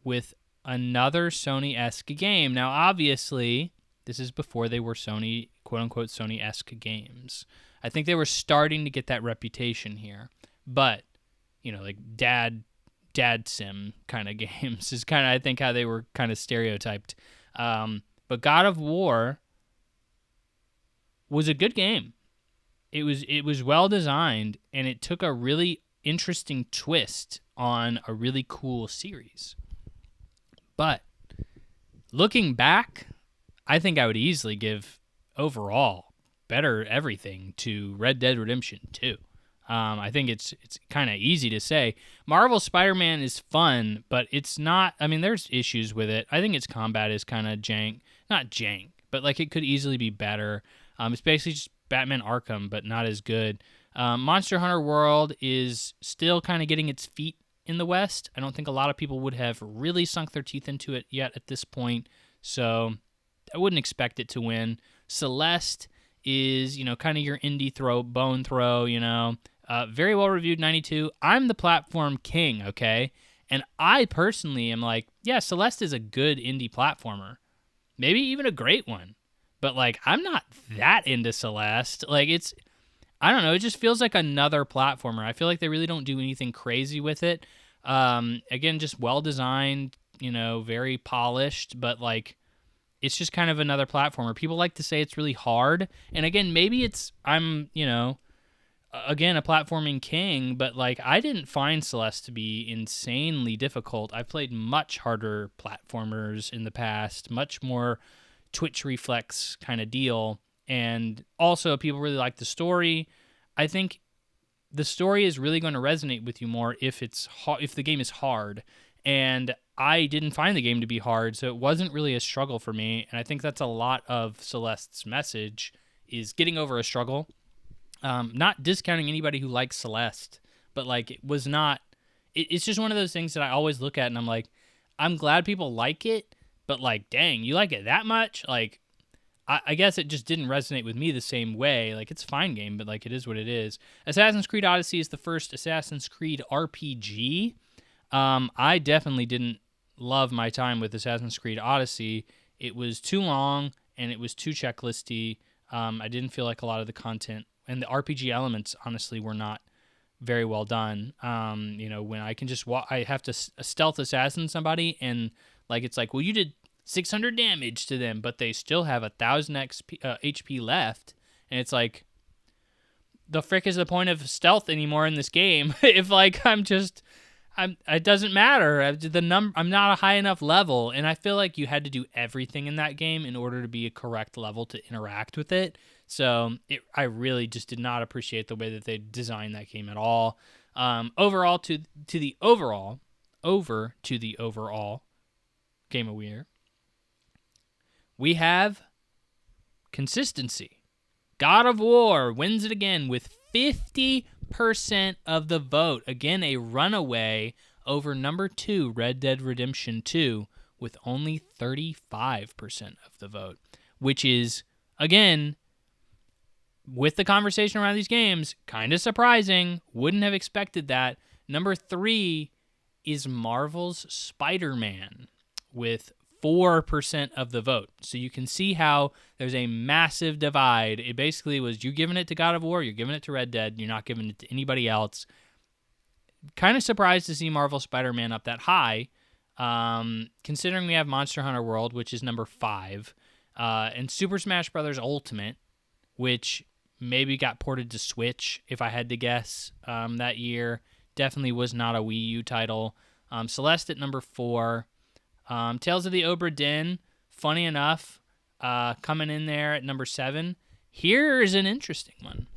with another Sony-esque game. Now, obviously, this is before they were Sony, quote-unquote, Sony-esque games. I think they were starting to get that reputation here. But, like dad sim kind of games is kind of, I think, how they were kind of stereotyped. But God of War was a good game. It was well designed, and it took a really interesting twist on a really cool series. But looking back, I think I would easily give overall better everything to Red Dead Redemption 2. I think it's kind of easy to say. Marvel Spider-Man is fun, but it's not. I mean, there's issues with it. I think its combat is kind of not jank, but like it could easily be better. It's basically just Batman Arkham, but not as good. Monster Hunter World is still kind of getting its feet in the West. I don't think a lot of people would have really sunk their teeth into it yet at this point, so I wouldn't expect it to win. Celeste is, kind of your indie bone throw, very well reviewed, 92. I'm the platform king, okay? And I personally am like, yeah, Celeste is a good indie platformer. Maybe even a great one. But, like, I'm not that into Celeste. Like, I don't know, it just feels like another platformer. I feel like they really don't do anything crazy with it. Again, just well-designed, very polished, but, like, it's just kind of another platformer. People like to say it's really hard. And, again, maybe I'm, again, a platforming king, but, like, I didn't find Celeste to be insanely difficult. I've played much harder platformers in the past, much more Twitch reflex kind of deal, and also people really like the story. I think the story is really going to resonate with you more if the game is hard, and I didn't find the game to be hard, so it wasn't really a struggle for me, and I think that's a lot of Celeste's message, is getting over a struggle. Not discounting anybody who likes Celeste, but like it's just one of those things that I always look at and I'm like, I'm glad people like it, but like, dang, you like it that much? Like, I guess it just didn't resonate with me the same way. Like, it's a fine game, but like, it is what it is. Assassin's Creed Odyssey is the first Assassin's Creed RPG. I definitely didn't love my time with Assassin's Creed Odyssey. It was too long and it was too checklisty. I didn't feel like a lot of the content and the RPG elements, honestly, were not very well done. When I can just I have to stealth assassin somebody, and like it's like, well, you did 600 damage to them, but they still have 1,000 HP left, and it's like, the frick is the point of stealth anymore in this game? If like it doesn't matter. I'm not a high enough level, and I feel like you had to do everything in that game in order to be a correct level to interact with it. So I really just did not appreciate the way that they designed that game at all. Over to the overall Game of the Year, we have consistency. God of War wins it again with 50% of the vote. Again, a runaway over number 2, Red Dead Redemption 2, with only 35% of the vote, which is, again, with the conversation around these games, kind of surprising. Wouldn't have expected that. Number 3 is Marvel's Spider-Man with 4% of the vote. So you can see how there's a massive divide. It basically was, you're giving it to God of War, you're giving it to Red Dead, you're not giving it to anybody else. Kind of surprised to see Marvel Spider-Man up that high, considering we have Monster Hunter World, which is number 5, and Super Smash Bros. Ultimate, which maybe got ported to Switch, if I had to guess, that year. Definitely was not a Wii U title. Celeste at number 4. Tales of the Obra Dinn, funny enough, coming in there at number 7. Here's an interesting one.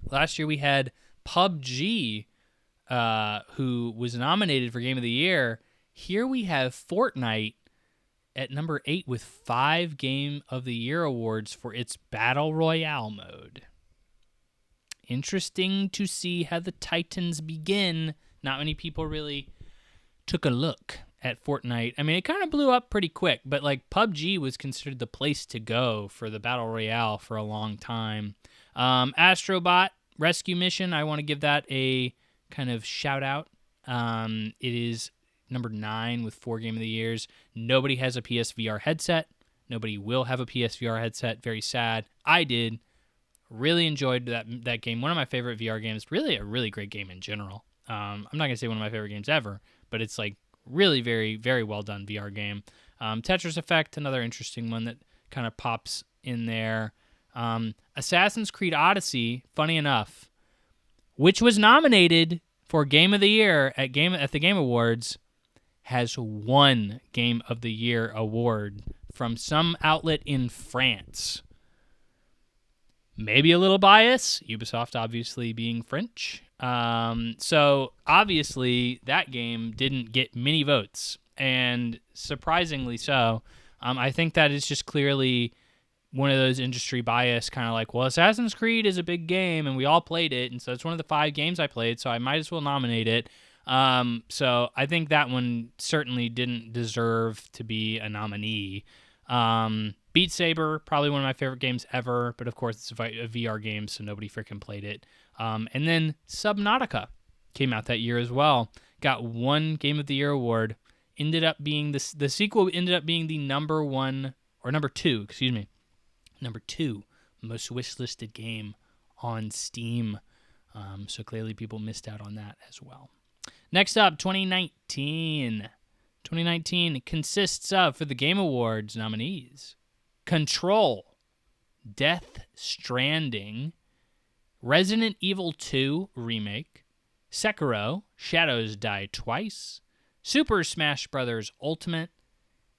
Last year we had PUBG, who was nominated for Game of the Year. Here we have Fortnite at number 8 with 5 Game of the Year awards for its Battle Royale mode. Interesting to see how the Titans begin. Not many people really took a look at Fortnite. I mean, it kind of blew up pretty quick, but like PUBG was considered the place to go for the Battle Royale for a long time. Astrobot Rescue Mission, I want to give that a kind of shout out. It is number 9 with 4 Game of the Years. Nobody has a PSVR headset. Nobody will have a PSVR headset. Very sad. I did. Really enjoyed that game. One of my favorite VR games. Really a really great game in general. I'm not going to say one of my favorite games ever, but it's like really very, very well done VR game. Tetris Effect, another interesting one that kind of pops in there. Assassin's Creed Odyssey, funny enough, which was nominated for Game of the Year at the Game Awards, has won Game of the Year award from some outlet in France. Maybe a little bias, Ubisoft obviously being French. So obviously that game didn't get many votes, and surprisingly so. I think that is just clearly one of those industry bias, kind of like, well, Assassin's Creed is a big game and we all played it, and so it's one of the 5 games I played, so I might as well nominate it. So I think that one certainly didn't deserve to be a nominee. Beat Saber, probably one of my favorite games ever, but of course it's a VR game, so nobody freaking played it. And then Subnautica came out that year as well. Got 1 Game of the Year award. Ended up being the sequel ended up being the number 2 most wishlisted game on Steam. So clearly people missed out on that as well. Next up, 2019. 2019 consists of, for the Game Awards nominees, Control, Death Stranding, Resident Evil 2 Remake, Sekiro, Shadows Die Twice, Super Smash Bros. Ultimate,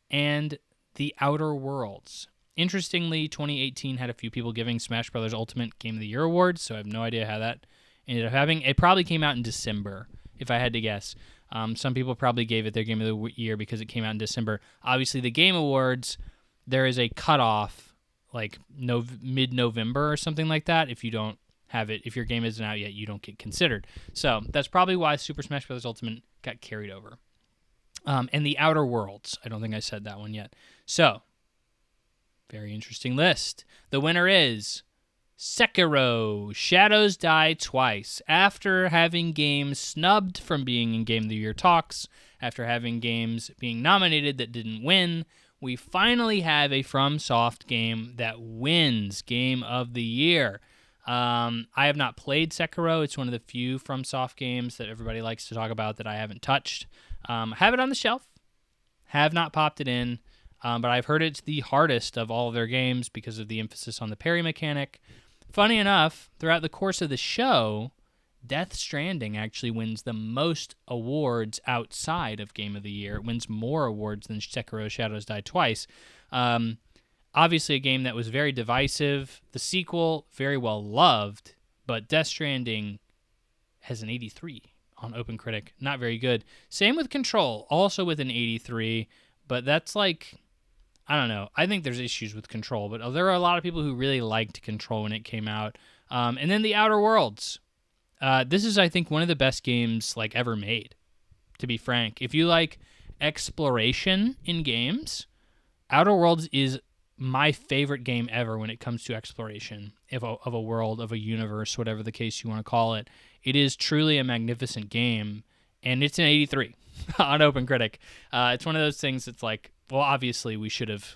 and The Outer Worlds. Interestingly, 2018 had a few people giving Smash Bros. Ultimate Game of the Year awards, so I have no idea how that ended up happening. It probably came out in December, if I had to guess. Some people probably gave it their Game of the Year because it came out in December. Obviously, the Game Awards, there is a cutoff, like mid-November or something like that. If you don't have it, if your game isn't out yet, you don't get considered. So that's probably why Super Smash Bros. Ultimate got carried over. And The Outer Worlds. I don't think I said that one yet. So, very interesting list. The winner is Sekiro, Shadows Die Twice. After having games snubbed from being in Game of the Year talks, after having games being nominated that didn't win, we finally have a FromSoft game that wins Game of the Year. I have not played Sekiro. It's one of the few FromSoft games that everybody likes to talk about that I haven't touched. I have it on the shelf. Have not popped it in. But I've heard it's the hardest of all of their games because of the emphasis on the parry mechanic. Funny enough, throughout the course of the show, Death Stranding actually wins the most awards outside of Game of the Year. It wins more awards than Sekiro Shadows Die Twice. Obviously a game that was very divisive. The sequel, very well loved, but Death Stranding has an 83 on OpenCritic. Not very good. Same with Control, also with an 83, but that's like, I don't know. I think there's issues with Control, but there are a lot of people who really liked Control when it came out. And then The Outer Worlds. This is, I think, one of the best games like ever made, to be frank. If you like exploration in games, Outer Worlds is my favorite game ever when it comes to exploration of a world, of a universe, whatever the case you want to call it. It is truly a magnificent game, and it's an 83 on OpenCritic. It's one of those things that's like, well, obviously we should have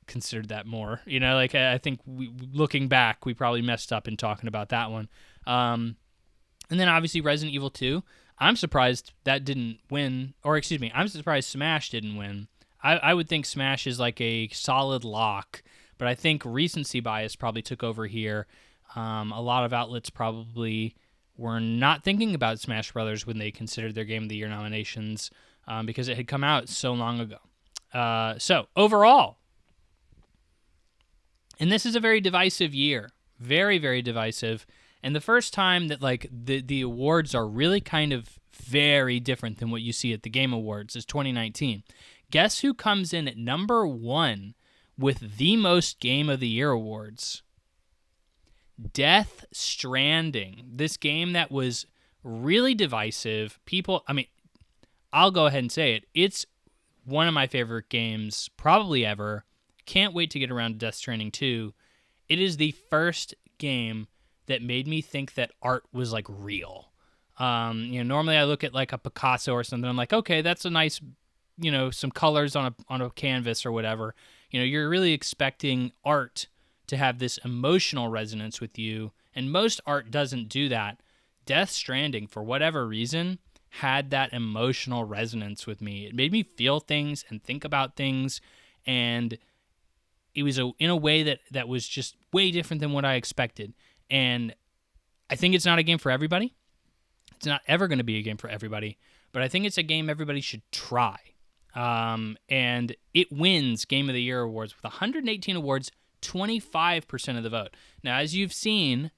considered that more. You know, like I think looking back, we probably messed up in talking about that one. And then obviously Resident Evil 2. I'm surprised that didn't win, or excuse me, I'm surprised Smash didn't win. I would think Smash is like a solid lock, but I think recency bias probably took over here. A lot of outlets probably were not thinking about Smash Brothers when they considered their Game of the Year nominations because it had come out so long ago. So overall, and this is a very divisive year, very, very divisive. And the first time that like the awards are really kind of very different than what you see at the Game Awards is 2019. Guess who comes in at number 1 with the most Game of the Year awards? Death Stranding. This game that was really divisive. People, I mean, I'll go ahead and say it. It's one of my favorite games probably ever. Can't wait to get around to Death Stranding 2. It is the first game that made me think that art was like real. Normally I look at like a Picasso or something. I'm like, okay, that's a nice, some colors on a canvas or whatever. You're really expecting art to have this emotional resonance with you, and most art doesn't do that. Death Stranding, for whatever reason, had that emotional resonance with me. It made me feel things and think about things, and it was in a way that was just way different than what I expected. And I think it's not a game for everybody. It's not ever going to be a game for everybody, but I think it's a game everybody should try. And it wins Game of the Year awards with 118 awards, 25% of the vote. Now, as you've seen,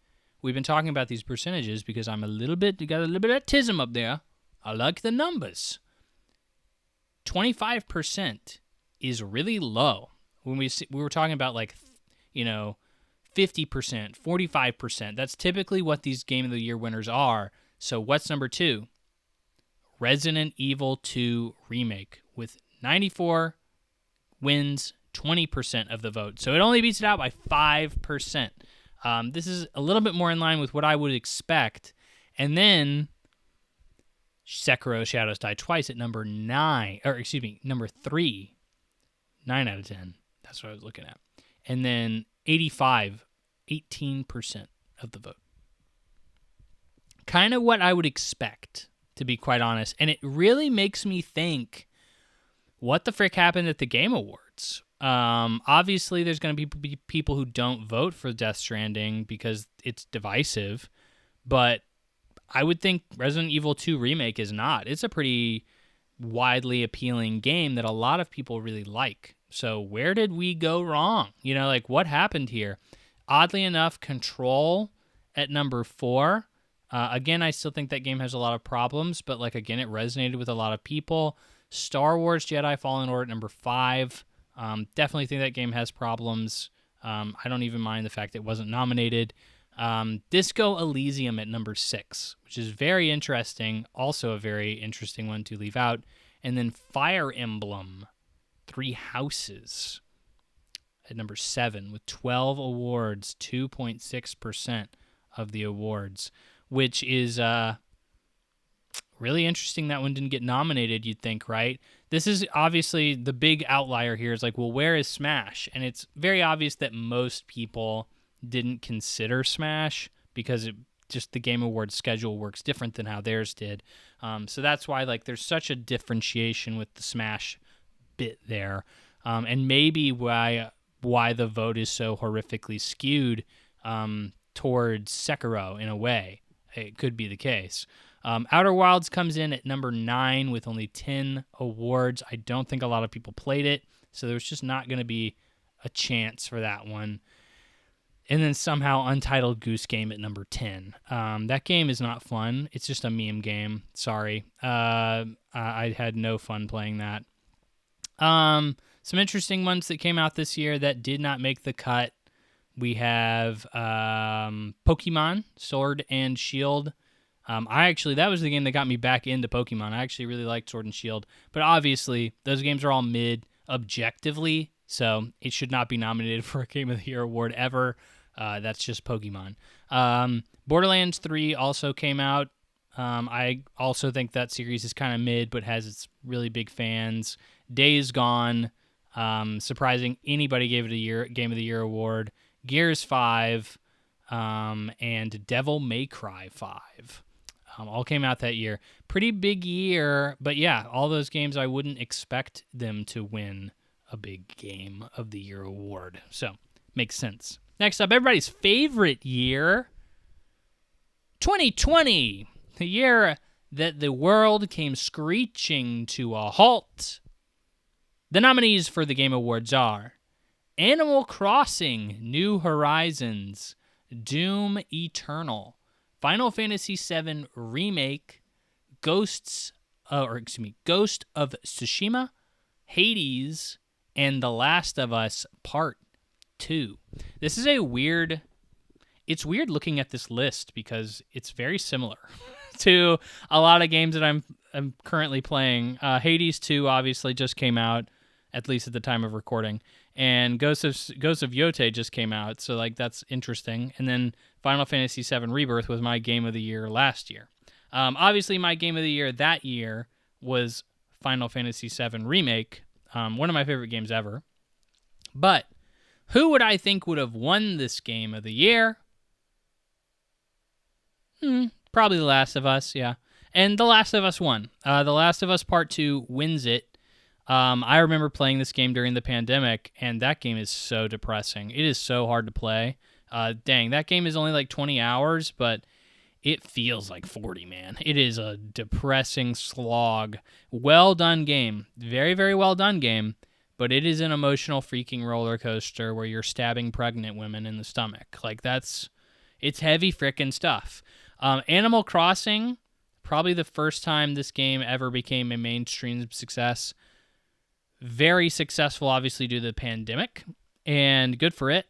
we've been talking about these percentages because got a little bit of tism up there. I like the numbers. 25% is really low. When we were talking about 50%, 45%. That's typically what these Game of the Year winners are. So what's number 2? Resident Evil 2 Remake with 94 wins, 20% of the vote. So it only beats it out by 5%. This is a little bit more in line with what I would expect. And then Sekiro Shadows Die Twice at number 3. 9 out of 10. That's what I was looking at. And then 18% of the vote. Kind of what I would expect, to be quite honest. And it really makes me think, what the frick happened at the Game Awards? Obviously, there's going to be people who don't vote for Death Stranding because it's divisive. But I would think Resident Evil 2 Remake is not. It's a pretty widely appealing game that a lot of people really like. So where did we go wrong? What happened here? Oddly enough, Control at number 4. Again, I still think that game has a lot of problems, but again, it resonated with a lot of people. Star Wars Jedi Fallen Order at number 5. Definitely think that game has problems. I don't even mind the fact it wasn't nominated. Disco Elysium at number 6, which is very interesting. Also a very interesting one to leave out. And then Fire Emblem, 3 Houses at number 7 with 12 awards, 2.6% of the awards, which is really interesting. That one didn't get nominated, you'd think, right? This is obviously the big outlier here is where is Smash? And it's very obvious that most people didn't consider Smash because the Game Awards schedule works different than how theirs did. So that's why there's such a differentiation with the Smash bit there. And maybe why the vote is so horrifically skewed towards Sekiro in a way. It could be the case. Outer Wilds comes in at number 9 with only 10 awards. I don't think a lot of people played it, so there's just not going to be a chance for that one. And then somehow Untitled Goose Game at number 10. That game is not fun. It's just a meme game. Sorry. I had no fun playing that. Some interesting ones that came out this year that did not make the cut. We have Pokemon Sword and Shield. That was the game that got me back into Pokemon. I actually really liked Sword and Shield. But obviously, those games are all mid objectively, so it should not be nominated for a Game of the Year award ever. That's just Pokemon. Borderlands 3 also came out. I also think that series is kind of mid, but has its really big fans. Days Gone, surprising anybody gave it a Game of the Year award. Gears 5, and Devil May Cry 5. All came out that year. Pretty big year, but yeah, all those games I wouldn't expect them to win a big Game of the Year award. So, makes sense. Next up, everybody's favorite year, 2020, the year that the world came screeching to a halt. The nominees for the Game Awards are Animal Crossing: New Horizons, Doom Eternal, Final Fantasy VII Remake, Ghost of Tsushima, Hades, and The Last of Us Part 2. This is it's weird looking at this list because it's very similar to a lot of games that I'm I'm currently playing. Hades 2 obviously just came out, at least at the time of recording, and Ghosts of Yotei just came out, so like that's interesting. And then Final Fantasy VII Rebirth was my game of the year last year. Obviously, my game of the year that year was Final Fantasy VII Remake, one of my favorite games ever. But who would I think would have won this game of the year? Probably The Last of Us, yeah. And The Last of Us won. The Last of Us Part 2 wins it. I remember playing this game during the pandemic, and that game is so depressing. It is so hard to play. Dang, that game is only like 20 hours, but it feels like 40, man. It is a depressing slog. Well done game. Very, very well done game. But it is an emotional freaking roller coaster where you're stabbing pregnant women in the stomach. Like, it's heavy frickin' stuff. Animal Crossing, probably the first time this game ever became a mainstream success. Very successful, obviously, due to the pandemic. And good for it.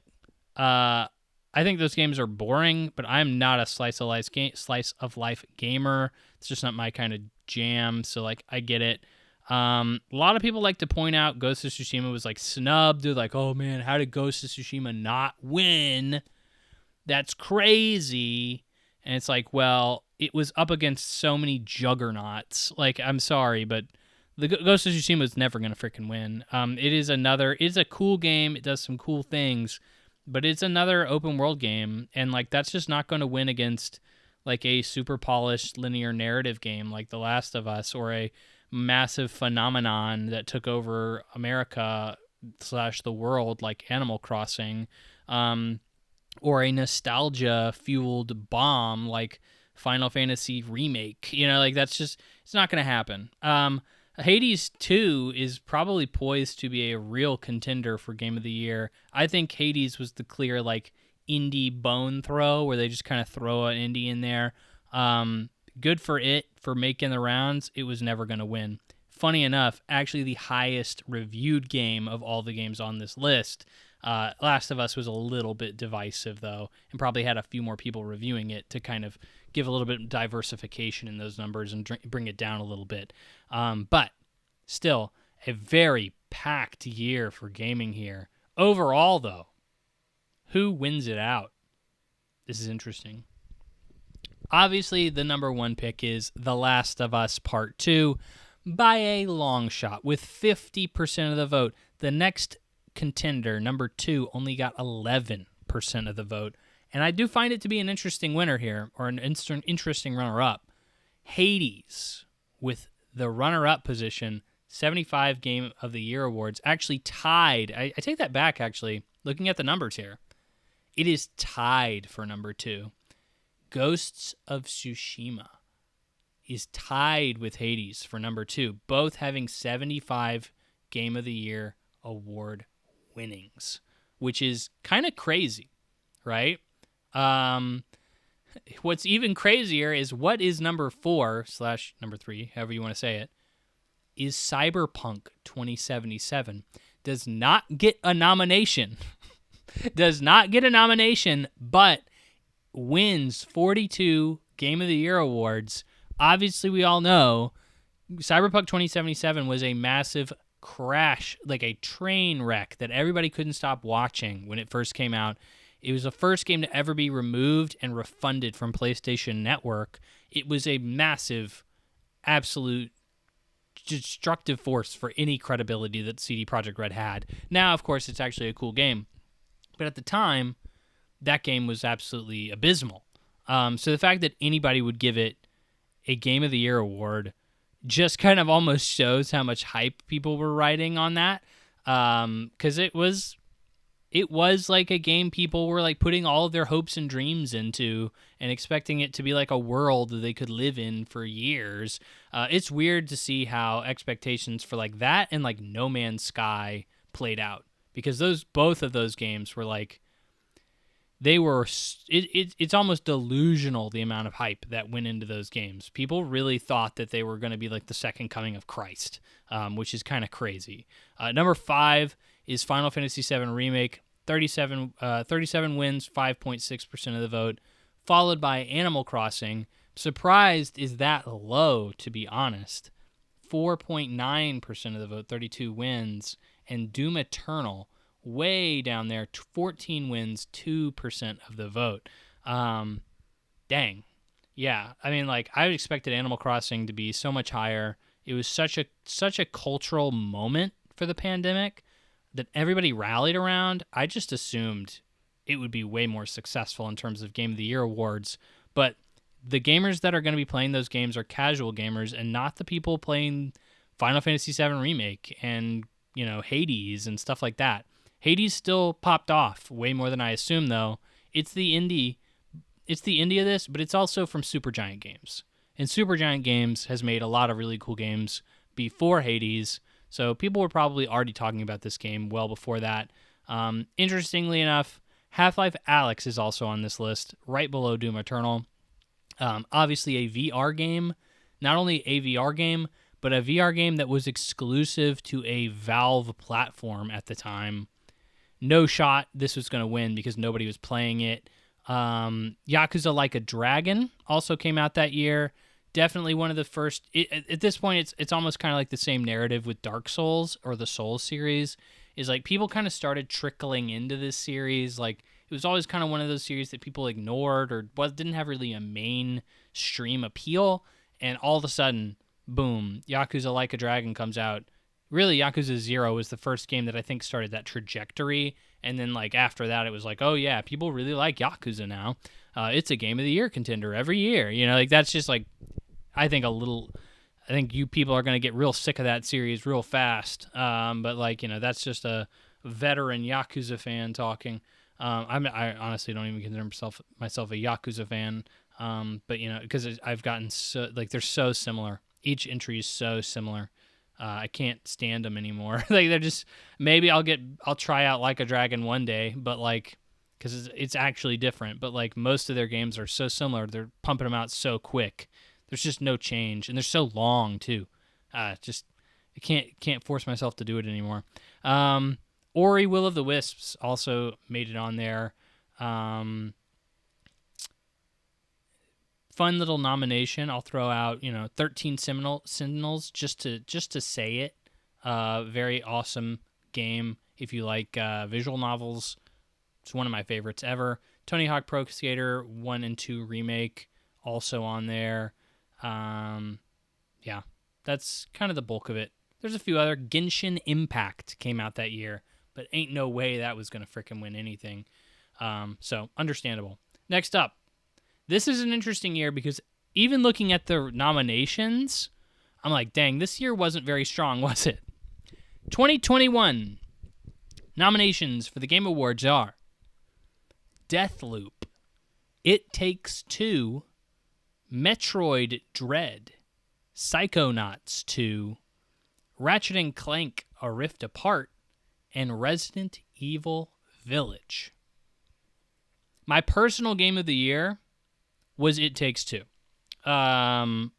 I think those games are boring, but I'm not a slice of life gamer. It's just not my kind of jam, so like I get it. A lot of people like to point out Ghost of Tsushima was like snubbed. They're like, oh man, how did Ghost of Tsushima not win? That's crazy. And it's like, well, it was up against so many juggernauts. Like, I'm sorry, but the Ghost of Tsushima is never going to freaking win. It's a cool game. It does some cool things. But it's another open world game, and like that's just not going to win against like a super polished linear narrative game like The Last of Us, or a massive phenomenon that took over America / the world like Animal Crossing, or a nostalgia fueled bomb like Final Fantasy Remake. You know, like it's not going to happen. Hades 2 is probably poised to be a real contender for Game of the Year. I think Hades was the clear, like, indie bone throw, where they just kind of throw an indie in there. Good for it for making the rounds. It was never going to win. Funny enough, actually the highest reviewed game of all the games on this list. Last of Us was a little bit divisive, though, and probably had a few more people reviewing it to kind of give a little bit of diversification in those numbers and bring it down a little bit. But still, a very packed year for gaming here. Overall, though, who wins it out? This is interesting. Obviously, the number one pick is The Last of Us Part 2 by a long shot with 50% of the vote. The next contender, number 2, only got 11% of the vote. And I do find it to be an interesting winner here, or an interesting runner-up. Hades, with the runner-up position, 75 Game of the Year awards, actually tied. I take that back, actually, looking at the numbers here. It is tied for number 2. Ghosts of Tsushima is tied with Hades for number 2, both having 75 Game of the Year award winnings, which is kind of crazy, right? What's even crazier is what is number 4 / number 3, however you want to say it, is Cyberpunk 2077. Does not get a nomination. But wins 42 Game of the Year awards. Obviously, we all know Cyberpunk 2077 was a massive crash, like a train wreck that everybody couldn't stop watching when it first came out. It was the first game to ever be removed and refunded from PlayStation Network. It was a massive, absolute destructive force for any credibility that CD Projekt Red had. Now, of course, it's actually a cool game. But at the time, that game was absolutely abysmal. So the fact that anybody would give it a Game of the Year award just kind of almost shows how much hype people were riding on that. Because it was like a game people were like putting all of their hopes and dreams into and expecting it to be like a world that they could live in for years. It's weird to see how expectations for like that and like No Man's Sky played out, because both of those games were like, it's almost delusional the amount of hype that went into those games. People really thought that they were going to be like the second coming of Christ, which is kind of crazy. Number 5 is Final Fantasy VII Remake, 37 wins, 5.6% of the vote, followed by Animal Crossing, Surprised is that low, to be honest. 4.9% of the vote, 32 wins. And Doom Eternal, way down there, 14 wins, 2% of the vote. Dang. Yeah, I mean, like, I expected Animal Crossing to be so much higher. It was such a cultural moment for the pandemic that everybody rallied around. I just assumed it would be way more successful in terms of Game of the Year awards. But the gamers that are going to be playing those games are casual gamers and not the people playing Final Fantasy VII Remake and, Hades and stuff like that. Hades still popped off way more than I assumed, though. It's the indie of this, but it's also from Supergiant Games. And Supergiant Games has made a lot of really cool games before Hades, so people were probably already talking about this game well before that. Interestingly enough, Half-Life Alyx is also on this list, right below Doom Eternal. Obviously a VR game, not only a VR game, but a VR game that was exclusive to a Valve platform at the time. No shot this was going to win because nobody was playing it. Yakuza Like a Dragon also came out that year. Definitely one of the first. At this point, it's almost kind of like the same narrative with Dark Souls or the Souls series. Is like people kind of started trickling into this series. Like it was always kind of one of those series that people ignored or didn't have really a mainstream appeal. And all of a sudden, boom, Yakuza Like a Dragon comes out. Really, Yakuza 0 was the first game that I think started that trajectory. And then, like, after that, it was like, oh, yeah, people really like Yakuza now. It's a Game of the Year contender every year. That's just, like, I think you people are going to get real sick of that series real fast. But, like, that's just a veteran Yakuza fan talking. I honestly don't even consider myself a Yakuza fan. But, because I've gotten so, like, they're so similar. Each entry is so similar. I can't stand them anymore. Like they're just, maybe I'll try out Like a Dragon one day, but like, because it's actually different. But like most of their games are so similar, they're pumping them out so quick. There's just no change, and they're so long too. I can't force myself to do it anymore. Ori Will of the Wisps also made it on there. Fun little nomination. I'll throw out, 13 Sentinels just to say it. Very awesome game if you like visual novels. It's one of my favorites ever. Tony Hawk Pro Skater 1 and 2 remake also on there. Yeah, that's kind of the bulk of it. There's a few other. Genshin Impact came out that year, but ain't no way that was going to frickin' win anything. So understandable. Next up. This is an interesting year because even looking at the nominations, I'm like, dang, this year wasn't very strong, was it? 2021 nominations for the Game Awards are Deathloop, It Takes Two, Metroid Dread, Psychonauts 2, Ratchet & Clank A Rift Apart, and Resident Evil Village. My personal game of the year was It Takes Two. Really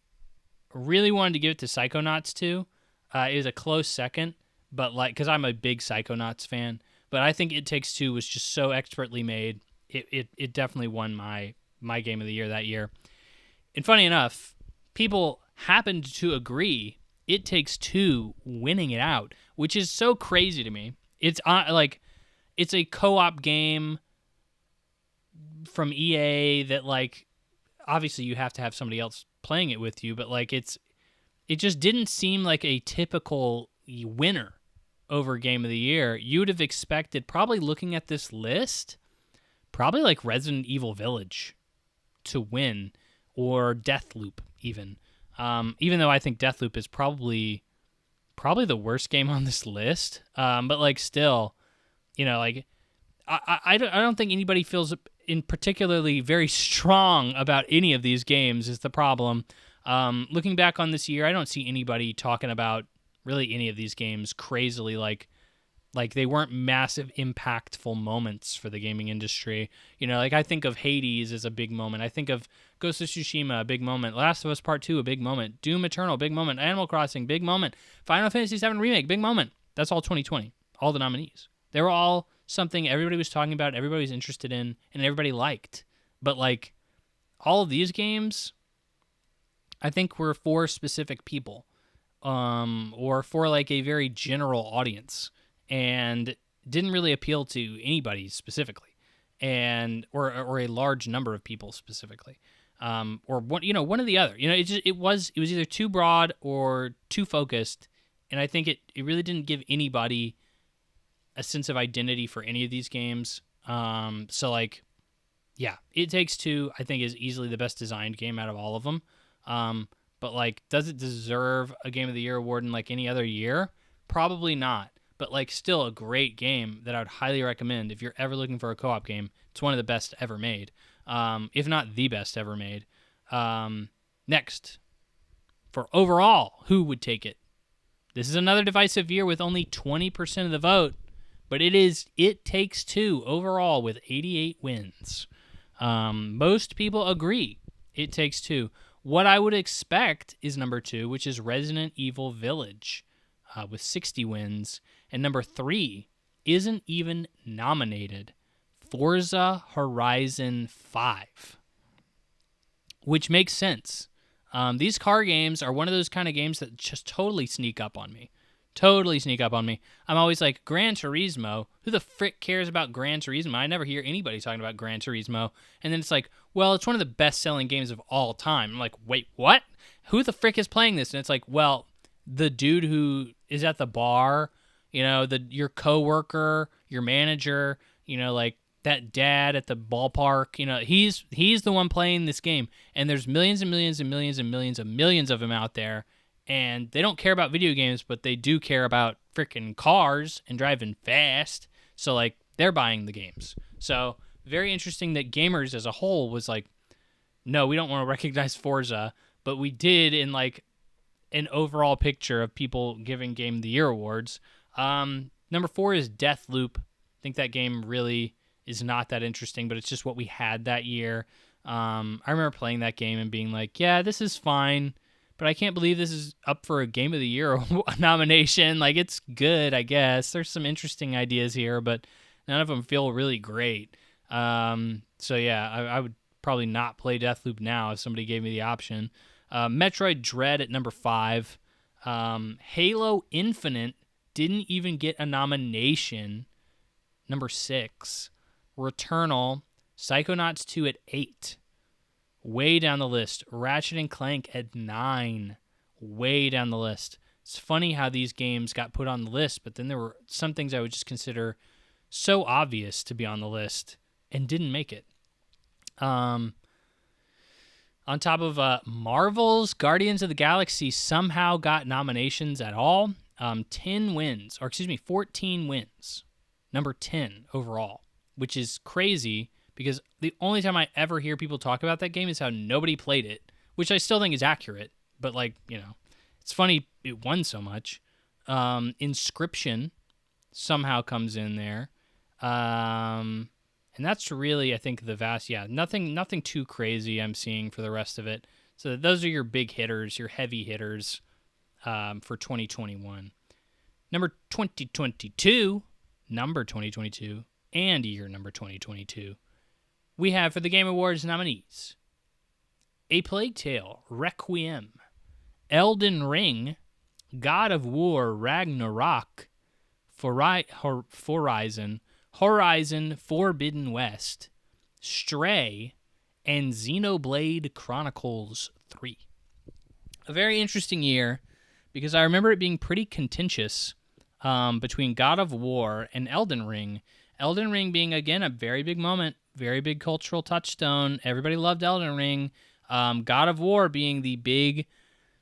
wanted to give it to Psychonauts 2. It was a close second, but like, because I'm a big Psychonauts fan, but I think It Takes Two was just so expertly made. It definitely won my game of the year that year. And funny enough, people happened to agree It Takes Two winning it out, which is so crazy to me. It's it's a co-op game from EA that like, obviously you have to have somebody else playing it with you, but like it just didn't seem like a typical winner over Game of the Year. You would have expected, probably looking at this list, probably like Resident Evil Village to win, or Deathloop even. Even though I think Deathloop is probably the worst game on this list. But like still, like I don't think anybody feels in particularly very strong about any of these games is the problem. Looking back on this year, I don't see anybody talking about really any of these games crazily like they weren't massive impactful moments for the gaming industry. Like I think of Hades as a big moment. I think of Ghost of Tsushima, a big moment. Last of Us Part 2, a big moment. Doom Eternal, big moment. Animal Crossing, big moment. Final Fantasy VII Remake, big moment. That's all 2020. All the nominees. They were all something everybody was talking about, everybody was interested in, and everybody liked. But like all of these games, I think were for specific people, or for like a very general audience, and didn't really appeal to anybody specifically, and or a large number of people specifically, or one or the other. It was either too broad or too focused, and I think it really didn't give anybody a sense of identity for any of these games. So like, yeah, It Takes Two, I think, is easily the best designed game out of all of them. But like, does it deserve a Game of the Year award in like any other year? Probably not. But like, still a great game that I would highly recommend if you're ever looking for a co-op game. It's one of the best ever made, if not the best ever made. Next, for overall, who would take it? This is another divisive year with only 20% of the vote, but It Takes Two overall with 88 wins. Most people agree It Takes Two. What I would expect is number 2, which is Resident Evil Village, with 60 wins. And number 3 isn't even nominated, Forza Horizon 5, which makes sense. These car games are one of those kind of games that just totally sneak up on me. I'm always like, Gran Turismo? Who the frick cares about Gran Turismo? I never hear anybody talking about Gran Turismo. And then it's like, well, it's one of the best-selling games of all time. I'm like, wait, what? Who the frick is playing this? And it's like, well, the dude who is at the bar, your coworker, your manager, like that dad at the ballpark, he's the one playing this game. And there's millions and millions and millions and millions and millions of them out there. And they don't care about video games, but they do care about freaking cars and driving fast. So, like, they're buying the games. So, very interesting that gamers as a whole was like, no, we don't want to recognize Forza, but we did in, like, an overall picture of people giving Game of the Year awards. Number 4 is Deathloop. I think that game really is not that interesting, but it's just what we had that year. I remember playing that game and being like, yeah, this is fine, but I can't believe this is up for a Game of the Year nomination. Like, it's good, I guess. There's some interesting ideas here, but none of them feel really great. So, yeah, I would probably not play Deathloop now if somebody gave me the option. Metroid Dread at number 5. Halo Infinite didn't even get a nomination. Number 6. Returnal. Psychonauts 2 at 8. Way down the list. Ratchet & Clank at 9. Way down the list. It's funny how these games got put on the list, but then there were some things I would just consider so obvious to be on the list and didn't make it. On top of Marvel's Guardians of the Galaxy somehow got nominations at all. 14 wins. Number 10 overall, which is crazy because the only time I ever hear people talk about that game is how nobody played it, which I still think is accurate. But, it's funny it won so much. Inscription somehow comes in there. And that's really, I think, the vast, nothing too crazy I'm seeing for the rest of it. So those are your big hitters, your heavy hitters for 2021. Number 2022, and year number 2022, we have for the Game Awards nominees, A Plague Tale, Requiem, Elden Ring, God of War, Ragnarok, Horizon Forbidden West, Stray, and Xenoblade Chronicles 3. A very interesting year because I remember it being pretty contentious between God of War and Elden Ring. Elden Ring being, again, a very big moment, very big cultural touchstone. Everybody loved Elden Ring. God of War being the big,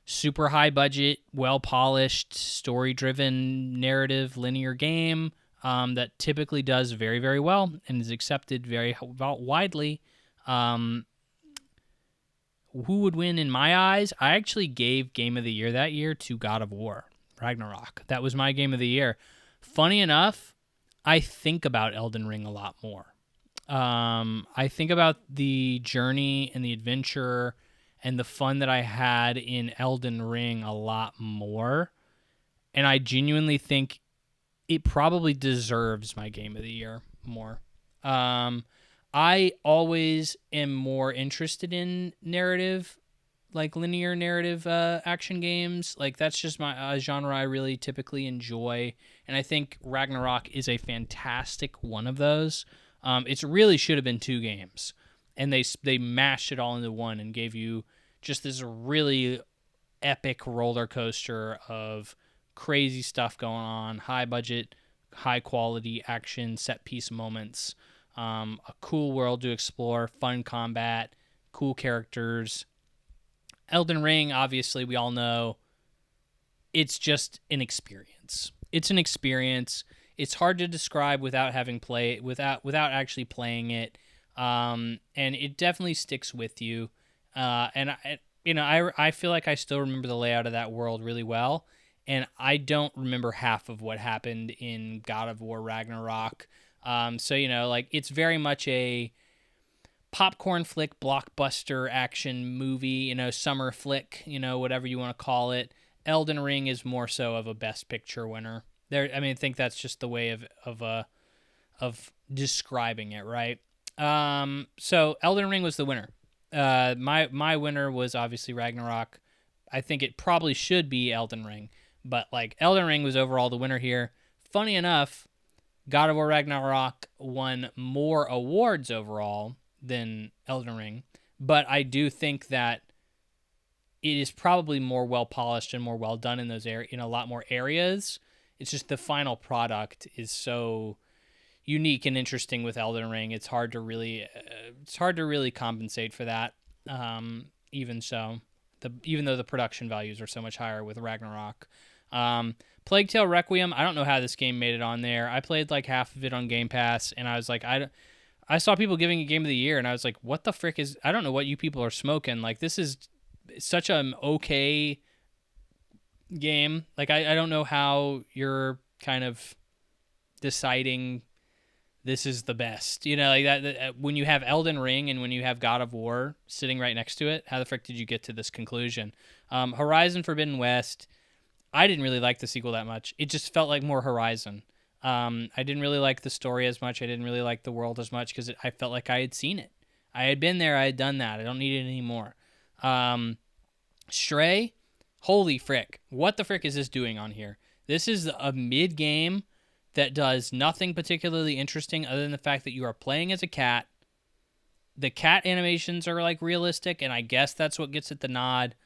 super high budget, well-polished, story-driven, narrative, linear game that typically does very, very well and is accepted very widely. Who would win in my eyes? I actually gave Game of the Year that year to God of War, Ragnarok. That was my Game of the Year. Funny enough, I think about Elden Ring a lot more. I think about the journey and the adventure and the fun that I had in Elden Ring a lot more. And I genuinely think it probably deserves my Game of the Year more. I always am more interested in narrative like linear narrative action games. Like that's just my genre I really typically enjoy, and I think Ragnarok is a fantastic one of those. It really should have been 2 games, and they mashed it all into one and gave you just this really epic roller coaster of crazy stuff going on, high budget, high quality action set piece moments, a cool world to explore, fun combat, cool characters. Elden Ring, obviously, we all know it's just an experience. It's an experience. It's hard to describe without having play without actually playing it, and it definitely sticks with you. I feel like I still remember the layout of that world really well, and I don't remember half of what happened in God of War Ragnarok. So like it's very much a popcorn flick, blockbuster action movie, summer flick, whatever you want to call it. Elden Ring is more so of a Best Picture winner. I think that's just the way of describing it, right? So Elden Ring was the winner. My winner was obviously Ragnarok. I think it probably should be Elden Ring, but like Elden Ring was overall the winner here. Funny enough, God of War Ragnarok won more awards overall than Elden Ring, but I do think that it is probably more well polished and more well done in in a lot more areas. It's just the final product is so unique and interesting with Elden Ring. It's hard to really compensate for that. Even so, even though the production values are so much higher with Ragnarok. Plague Tale Requiem, I don't know how this game made it on there. I played like half of it on Game Pass, and I was like, I saw people giving it Game of the Year, and I was like, what the frick is... I don't know what you people are smoking. Like, this is such an okay game. Like, I don't know how you're kind of deciding this is the best. Like that when you have Elden Ring and when you have God of War sitting right next to it, how the frick did you get to this conclusion? Horizon Forbidden West, I didn't really like the sequel that much. It just felt like more Horizon. I didn't really like the story as much. I didn't really like the world as much because I felt like I had seen it. I had been there. I had done that. I don't need it anymore. Stray, holy frick. What the frick is this doing on here? This is a mid-game that does nothing particularly interesting other than the fact that you are playing as a cat. The cat animations are like realistic, and I guess that's what gets it the nod.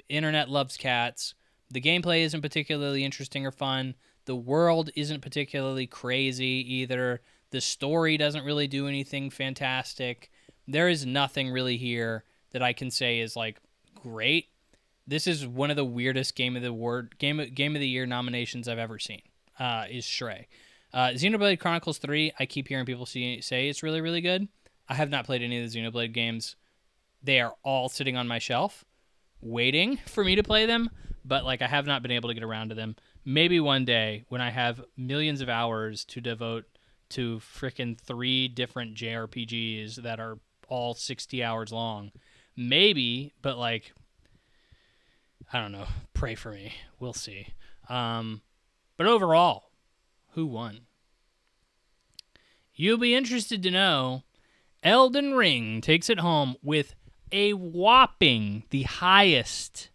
Internet loves cats. The gameplay isn't particularly interesting or fun. The world isn't particularly crazy either. The story doesn't really do anything fantastic. There is nothing really here that I can say is like great. This is one of the weirdest Game of the Year nominations I've ever seen. Is Stray. Xenoblade Chronicles 3, I keep hearing people say it's really, really good. I have not played any of the Xenoblade games. They are all sitting on my shelf, waiting for me to play them, but like I have not been able to get around to them. Maybe one day when I have millions of hours to devote to frickin' 3 different JRPGs that are all 60 hours long. Maybe, but like, I don't know. Pray for me. We'll see. But overall, who won? You'll be interested to know Elden Ring takes it home with a whopping, the highest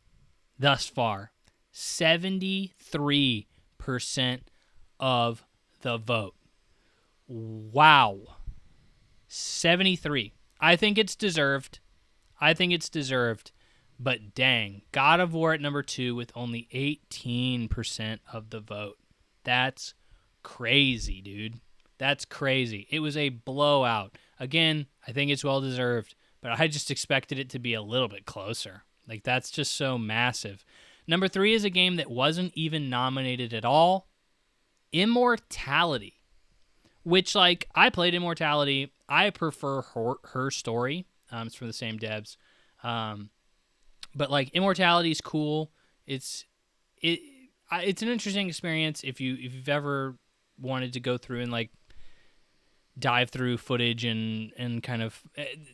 thus far, 73% of the vote. Wow. 73. I think it's deserved. But dang, God of War at number 2 with only 18% of the vote. That's crazy, dude. That's crazy. It was a blowout. Again, I think it's well deserved, but I just expected it to be a little bit closer. Like, that's just so massive. Number 3 is a game that wasn't even nominated at all. Immortality. Which, like, I played Immortality. I prefer her story. It's from the same devs. But, like, Immortality is cool. It's an interesting experience if you've ever wanted to go through and, like, dive through footage and kind of...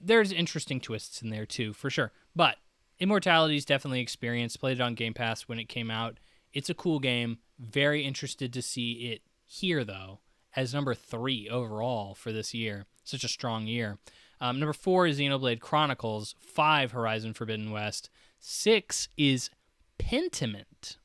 There's interesting twists in there, too, for sure. But Immortality is definitely experienced. Played it on Game Pass when it came out. It's a cool game. Very interested to see it here, though, as number 3 overall for this year. Such a strong year. Number 4 is Xenoblade Chronicles. 5, Horizon Forbidden West. 6 is Pentiment,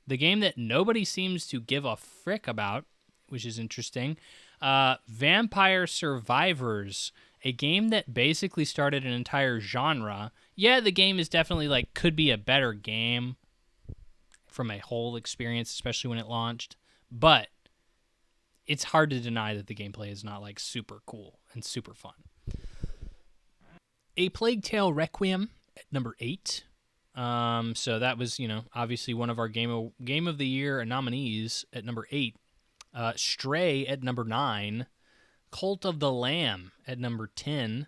the game that nobody seems to give a frick about, which is interesting. Vampire Survivors, a game that basically started an entire genre. Yeah, the game is definitely like could be a better game from a whole experience, especially when it launched, but it's hard to deny that the gameplay is not like super cool and super fun. A Plague Tale Requiem at number 8. So that was, obviously one of our game of the year nominees at number 8. Stray at number 9. Cult of the Lamb at number 10.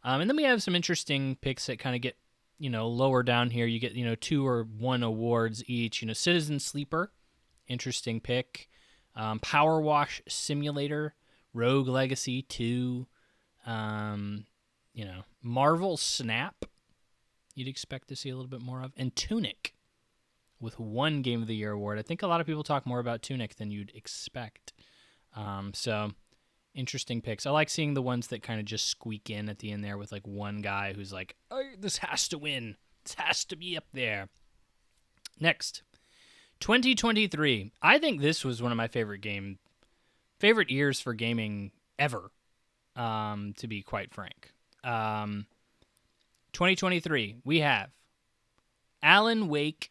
And then we have some interesting picks that kind of get, lower down here. You get, 2 or 1 awards each. Citizen Sleeper, interesting pick. Power Wash Simulator, Rogue Legacy 2, Marvel Snap, you'd expect to see a little bit more of, and Tunic with 1 Game of the Year award. I think a lot of people talk more about Tunic than you'd expect. So interesting picks. I like seeing the ones that kind of just squeak in at the end there with like one guy who's like, oh, this has to win. This has to be up there. Next, 2023. I think this was one of my favorite years for gaming ever, to be quite frank. 2023, we have Alan Wake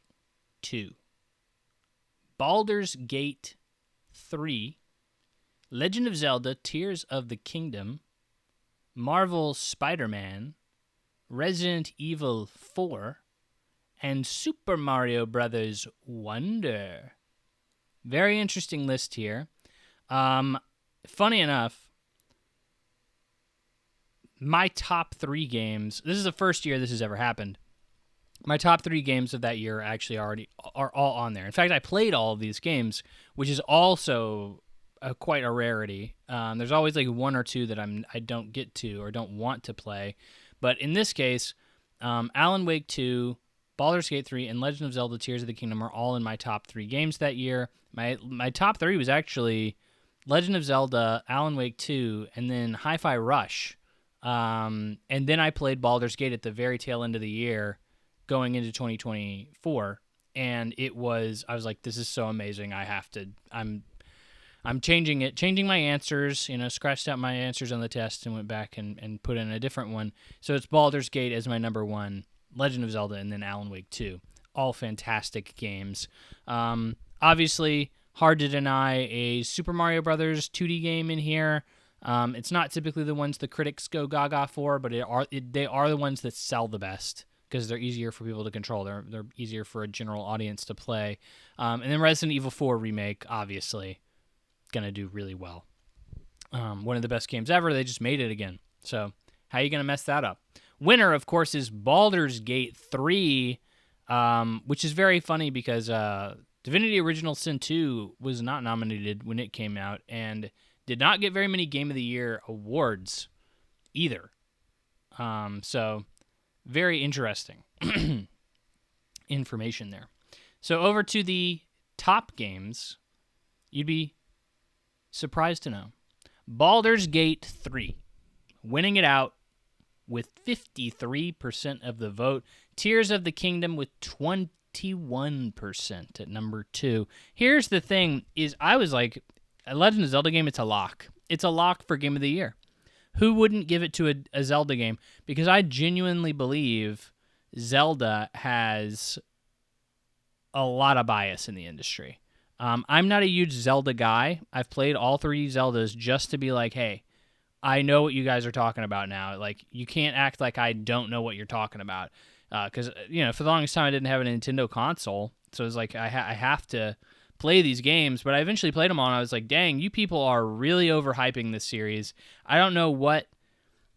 2, Baldur's Gate 3, Legend of Zelda Tears of the Kingdom, Marvel Spider-Man, Resident Evil 4, and Super Mario Brothers Wonder. Very interesting list here. Funny enough, my top 3 games, this is the first year this has ever happened. My top 3 games of that year actually are all on there. In fact, I played all of these games, which is also quite a rarity. There's always like 1 or 2 that I don't get to or don't want to play. But in this case, Alan Wake 2, Baldur's Gate 3, and Legend of Zelda Tears of the Kingdom are all in my top 3 games that year. My top 3 was actually Legend of Zelda, Alan Wake 2, and then Hi-Fi Rush. And then I played Baldur's Gate at the very tail end of the year going into 2024. And I was like, this is so amazing. I'm changing my answers, scratched out my answers on the test and went back and put in a different one. So it's Baldur's Gate as my number 1, Legend of Zelda, and then Alan Wake 2. All fantastic games. Obviously, hard to deny a Super Mario Brothers 2D game in here. It's not typically the ones the critics go gaga for, but they are the ones that sell the best because they're easier for people to control. They're easier for a general audience to play. And then Resident Evil 4 Remake, obviously, going to do really well. One of the best games ever. They just made it again. So how are you going to mess that up? Winner, of course, is Baldur's Gate 3, which is very funny because Divinity Original Sin 2 was not nominated when it came out and did not get very many Game of the Year awards either. So very interesting information there. So over to the top games, you'd be surprised to know. Baldur's Gate 3, winning it out with 53% of the vote. Tears of the Kingdom with 21% at number 2. Here's the thing, is I was like, a Legend of Zelda game, it's a lock. It's a lock for Game of the Year. Who wouldn't give it to a Zelda game? Because I genuinely believe Zelda has a lot of bias in the industry. I'm not a huge Zelda guy. I've played all 3 Zeldas just to be like, hey, I know what you guys are talking about now. Like, you can't act like I don't know what you're talking about. Because, for the longest time, I didn't have a Nintendo console. So it's like, I have to play these games. But I eventually played them all, and I was like, dang, you people are really overhyping this series. I don't know what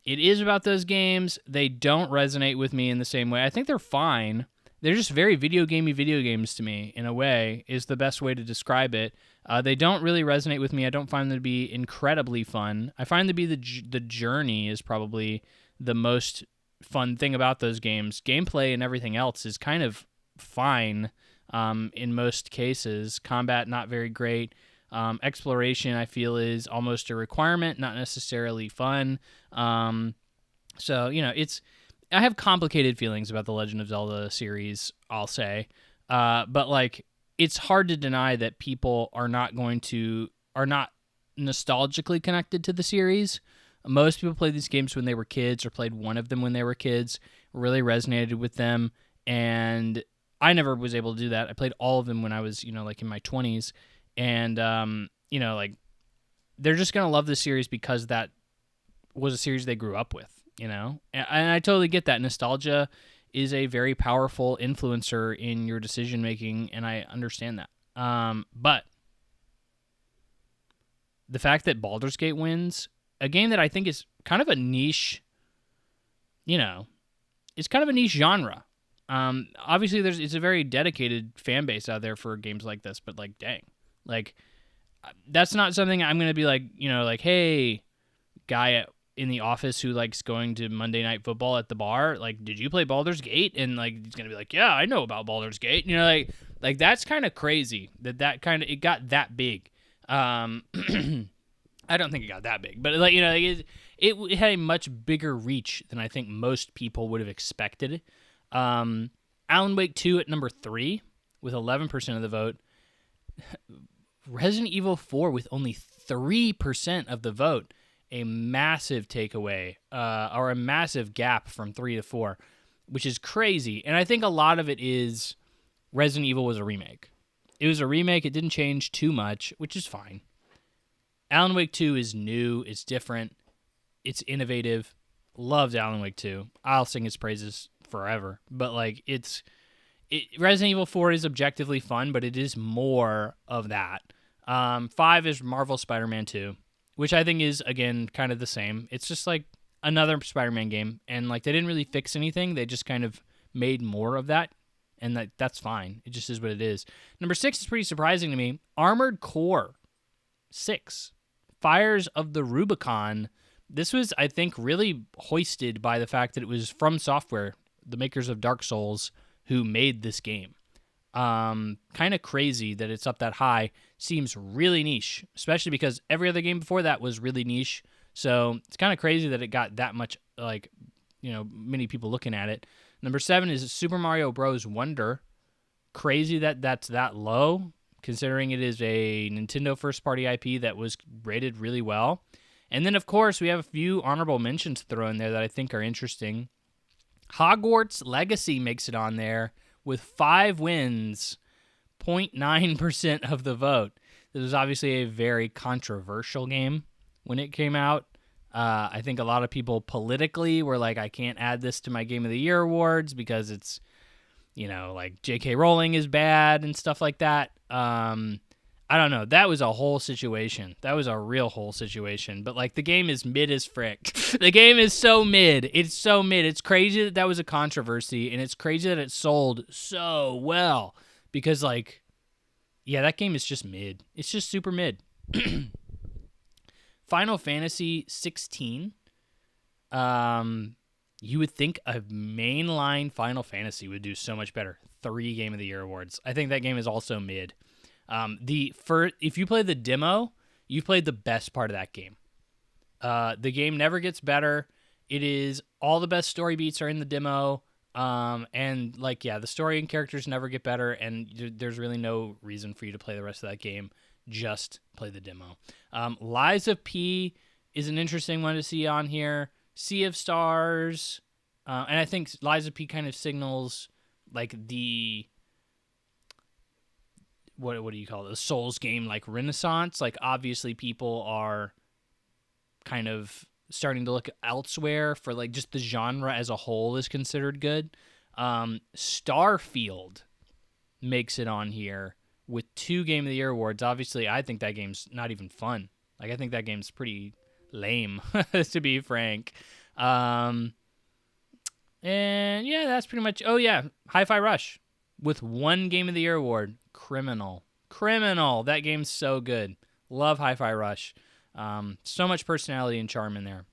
it is about those games. They don't resonate with me in the same way. I think they're fine. They're just very video games to me, in a way, is the best way to describe it. They don't really resonate with me. I don't find them to be incredibly fun. I find them to be the journey is probably the most fun thing about those games. Gameplay and everything else is kind of fine in most cases. Combat, not very great. Exploration, I feel, is almost a requirement, not necessarily fun. So, I have complicated feelings about the Legend of Zelda series, I'll say. But like, it's hard to deny that people are not nostalgically connected to the series. Most people played these games when they were kids or played one of them when they were kids, really resonated with them. And I never was able to do that. I played all of them when I was, like in my 20s. And, like, they're just going to love this series because that was a series they grew up with, And I totally get that. Nostalgia is a very powerful influencer in your decision making, and I understand that. But the fact that Baldur's Gate wins, a game that I think is kind of a niche, it's kind of a niche genre. Obviously, it's a very dedicated fan base out there for games like this, but like, dang, like that's not something I'm gonna be like, like, hey, guy in the office who likes going to Monday Night Football at the bar, like, did you play Baldur's Gate? And like, he's gonna be like, yeah, I know about Baldur's Gate. Like that's kind of crazy that kind of it got that big. I don't think it got that big, but like it had a much bigger reach than I think most people would have expected. Alan Wake 2 at number 3 with 11% of the vote. Resident Evil 4 with only 3% of the vote. A massive takeaway, or a massive gap from 3 to 4, which is crazy. And I think a lot of it is Resident Evil was a remake. It was a remake. It didn't change too much, which is fine. Alan Wake 2 is new. It's different. It's innovative. Loved Alan Wake 2. I'll sing its praises forever. But like Resident Evil 4 is objectively fun, but it is more of that. 5 is Marvel Spider-Man 2, which I think is, again, kind of the same. It's just like another Spider-Man game, and like they didn't really fix anything. They just kind of made more of that, and that's fine. It just is what it is. Number 6 is pretty surprising to me. Armored Core 6. Fires of the Rubicon. This was, I think, really hoisted by the fact that it was From Software, the makers of Dark Souls, who made this game. Kind of crazy that it's up that high. Seems really niche, especially because every other game before that was really niche. So it's kind of crazy that it got that much, like, many people looking at it. Number 7 is Super Mario Bros. Wonder. Crazy that that's that low, considering it is a Nintendo first-party IP that was rated really well. And then, of course, we have a few honorable mentions to throw in there that I think are interesting. Hogwarts Legacy makes it on there with 5 wins, 0.9% of the vote. This was obviously a very controversial game when it came out. I think a lot of people politically were like, I can't add this to my Game of the Year awards because it's, like J.K. Rowling is bad and stuff like that. I don't know. That was a whole situation. That was a real whole situation. But, like, the game is mid as frick. The game is so mid. It's so mid. It's crazy that was a controversy, and it's crazy that it sold so well. Because, like, yeah, that game is just mid. It's just super mid. Final Fantasy 16. You would think a mainline Final Fantasy would do so much better. 3 Game of the Year awards. I think that game is also mid. If you play the demo, you've played the best part of that game. The game never gets better. It is all the best story beats are in the demo. And like, yeah, the story and characters never get better, and there's really no reason for you to play the rest of that game. Just play the demo. Lies of P is an interesting one to see on here. Sea of Stars, and I think Lies of P kind of signals like the what do you call it? The Souls game like renaissance. Like obviously people are kind of starting to look elsewhere for like just the genre as a whole is considered good. Starfield makes it on here with 2 Game of the Year awards. Obviously, I think that game's not even fun. Like I think that game's pretty lame, to be frank. And yeah, that's pretty much. Oh yeah, Hi-Fi Rush with 1 Game of the Year award. Criminal. That game's so good. Love Hi-Fi Rush. So much personality and charm in there.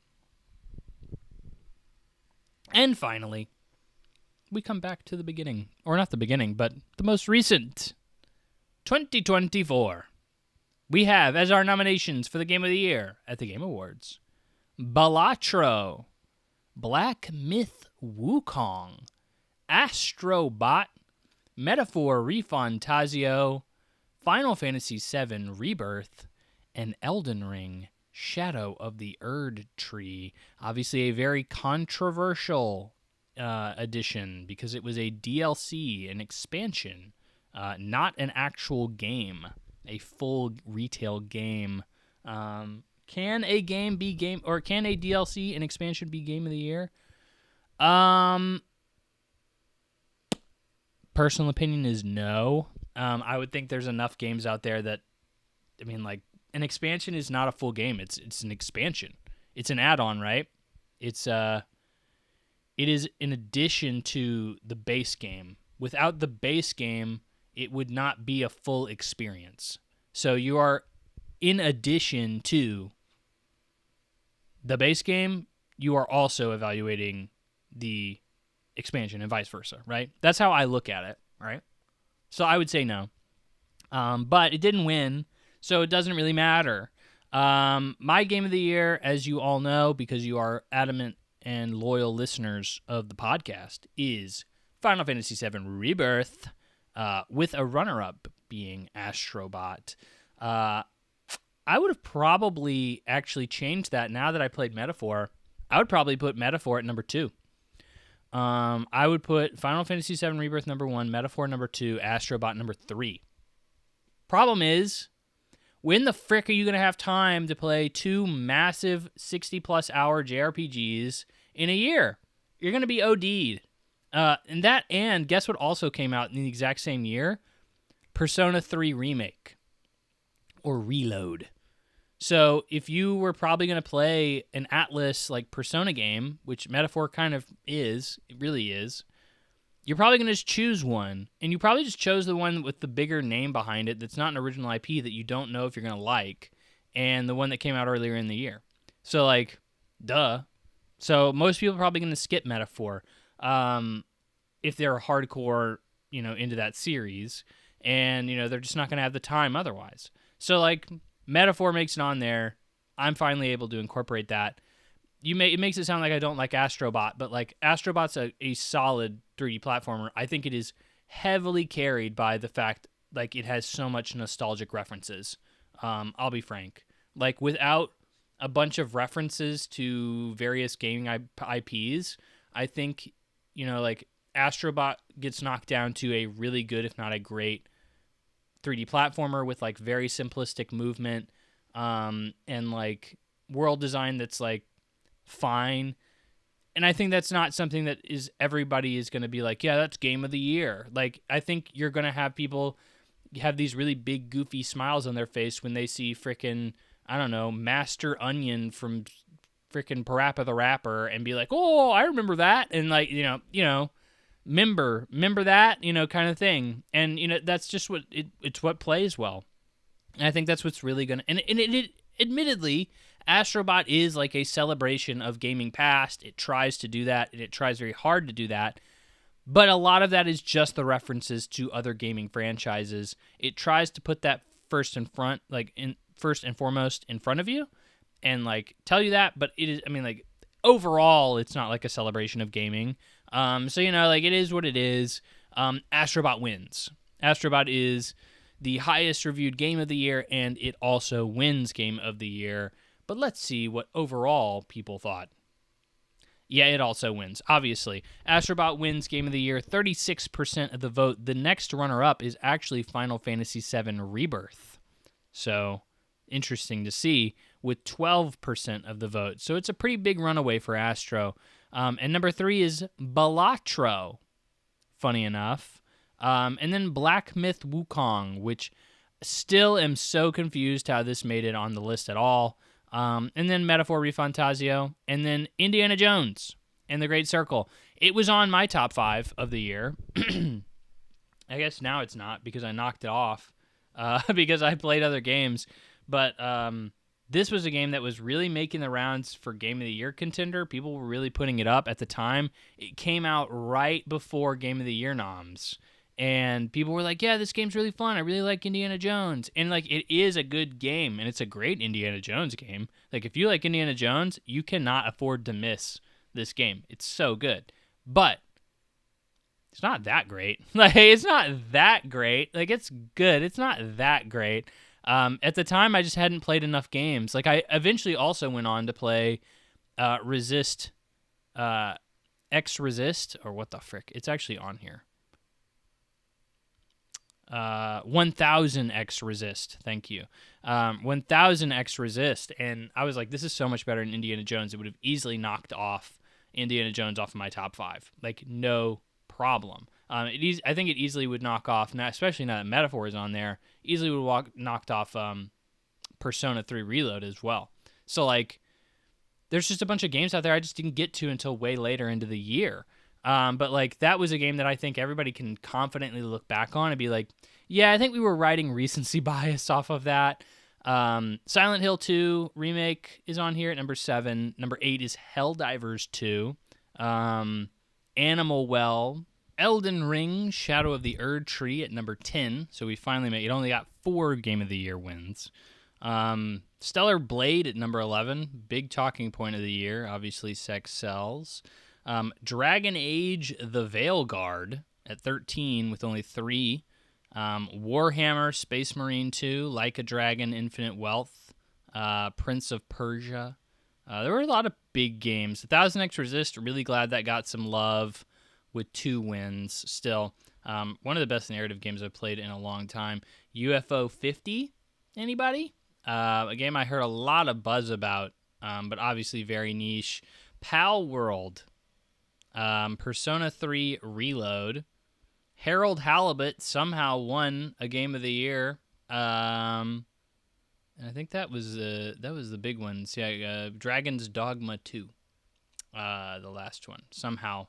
And finally, we come back to the beginning. Or not the beginning, but the most recent. 2024. We have, as our nominations for the Game of the Year at the Game Awards, Balatro, Black Myth Wukong, Astrobot, Metaphor Refantazio, Final Fantasy VII Rebirth, and Elden Ring Shadow of the Erd Tree. Obviously a very controversial edition because it was a DLC, an expansion, not an actual game, a full retail game. Can a game be game, or can a DLC, an expansion, be game of the year? Personal opinion is no. I would think there's enough games out there that, I mean, like, an expansion is not a full game. It's an expansion. It's an add-on, right? It is in addition to the base game. Without the base game, it would not be a full experience. So you are, in addition to the base game, you are also evaluating the expansion and vice versa, right? That's how I look at it, right? So I would say no. But it didn't win, so it doesn't really matter. My game of the year, as you all know, because you are adamant and loyal listeners of the podcast, is Final Fantasy VII Rebirth, with a runner-up being Astrobot. I would have probably actually changed that now that I played Metaphor. I would probably put Metaphor at number 2. I would put Final Fantasy VII Rebirth number 1, Metaphor number 2, Astrobot number 3. Problem is, when the frick are you going to have time to play 2 massive 60-plus hour JRPGs in a year? You're going to be OD'd. And guess what also came out in the exact same year? Persona 3 Remake. Or Reload. So if you were probably going to play an Atlas like Persona game, which Metaphor kind of is, it really is, you're probably going to just choose one. And you probably just chose the one with the bigger name behind it that's not an original IP that you don't know if you're going to like, and the one that came out earlier in the year. So, like, duh. So most people are probably going to skip Metaphor if they're hardcore, into that series. And, they're just not going to have the time otherwise. So, like, Metaphor makes it on there. I'm finally able to incorporate that. It makes it sound like I don't like Astrobot, but, like, Astrobot's a solid 3D platformer. I think it is heavily carried by the fact, like, it has so much nostalgic references. I'll be frank. Like, without a bunch of references to various gaming IPs, I think, like, Astrobot gets knocked down to a really good, if not a great, 3D platformer with, like, very simplistic movement and, like, world design that's, like, fine. And I think that's not something that everybody is going to be like, yeah, that's game of the year. Like, I think you're going to have people have these really big, goofy smiles on their face when they see frickin', I don't know, Master Onion from frickin' Parappa the Rapper and be like, oh, I remember that. And, like, remember that, kind of thing. And, that's just it's what plays well. And I think that's what's really going to, and it admittedly, Astrobot is like a celebration of gaming past. It tries to do that, and it tries very hard to do that. But a lot of that is just the references to other gaming franchises. It tries to put that first and foremost in front of you and, like, tell you that. But it is, like, overall, it's not like a celebration of gaming. So, like, it is what it is. Astrobot wins. Astrobot is the highest reviewed game of the year, and it also wins game of the year. But let's see what overall people thought. Yeah, it also wins, obviously. Astrobot wins game of the year, 36% of the vote. The next runner-up is actually Final Fantasy VII Rebirth. So, interesting to see, with 12% of the vote. So it's a pretty big runaway for Astro. And number 3 is Balatro, funny enough. And then Black Myth Wukong, which still am so confused how this made it on the list at all. And then Metaphor Refantazio, and then Indiana Jones and the Great Circle. It was on my top 5 of the year. I guess now it's not because I knocked it off because I played other games. But this was a game that was really making the rounds for Game of the Year contender. People were really putting it up at the time. It came out right before Game of the Year noms. And people were like, yeah, this game's really fun. I really like Indiana Jones. And, like, it is a good game, and it's a great Indiana Jones game. Like, if you like Indiana Jones, you cannot afford to miss this game. It's so good. But it's not that great. Like, it's not that great. Like, it's good. It's not that great. At the time, I just hadn't played enough games. Like, I eventually also went on to play Resist, X Resist, or what the frick? It's actually on here. 1000X Resist. Thank you. 1000X Resist. And I was like, this is so much better than Indiana Jones. It would have easily knocked off Indiana Jones off of my top 5. Like, no problem. I think it easily would knock off, now, especially now that Metaphor is on there, easily would knocked off Persona 3 Reload as well. So, like, there's just a bunch of games out there I just didn't get to until way later into the year. But, like, that was a game that I think everybody can confidently look back on and be like, yeah, I think we were riding recency bias off of that. Silent Hill 2 Remake is on here at number 7. Number 8 is Helldivers 2. Animal Well. Elden Ring, Shadow of the Erd Tree at number 10. So we finally made it. Only got 4 Game of the Year wins. Stellar Blade at number 11. Big talking point of the year. Obviously, sex sells. Dragon Age The Veilguard at 13 with only 3. Warhammer Space Marine 2. Like a Dragon Infinite Wealth. Prince of Persia. There were a lot of big games. 1000X Resist, really glad that got some love with 2 wins still. One of the best narrative games I've played in a long time. UFO 50, anybody? A game I heard a lot of buzz about, but obviously very niche. Pal World, Persona 3 Reload. Harold Halibut somehow won a Game of the Year. And I think that was the big ones. Yeah, Dragon's Dogma 2, the last one. Somehow,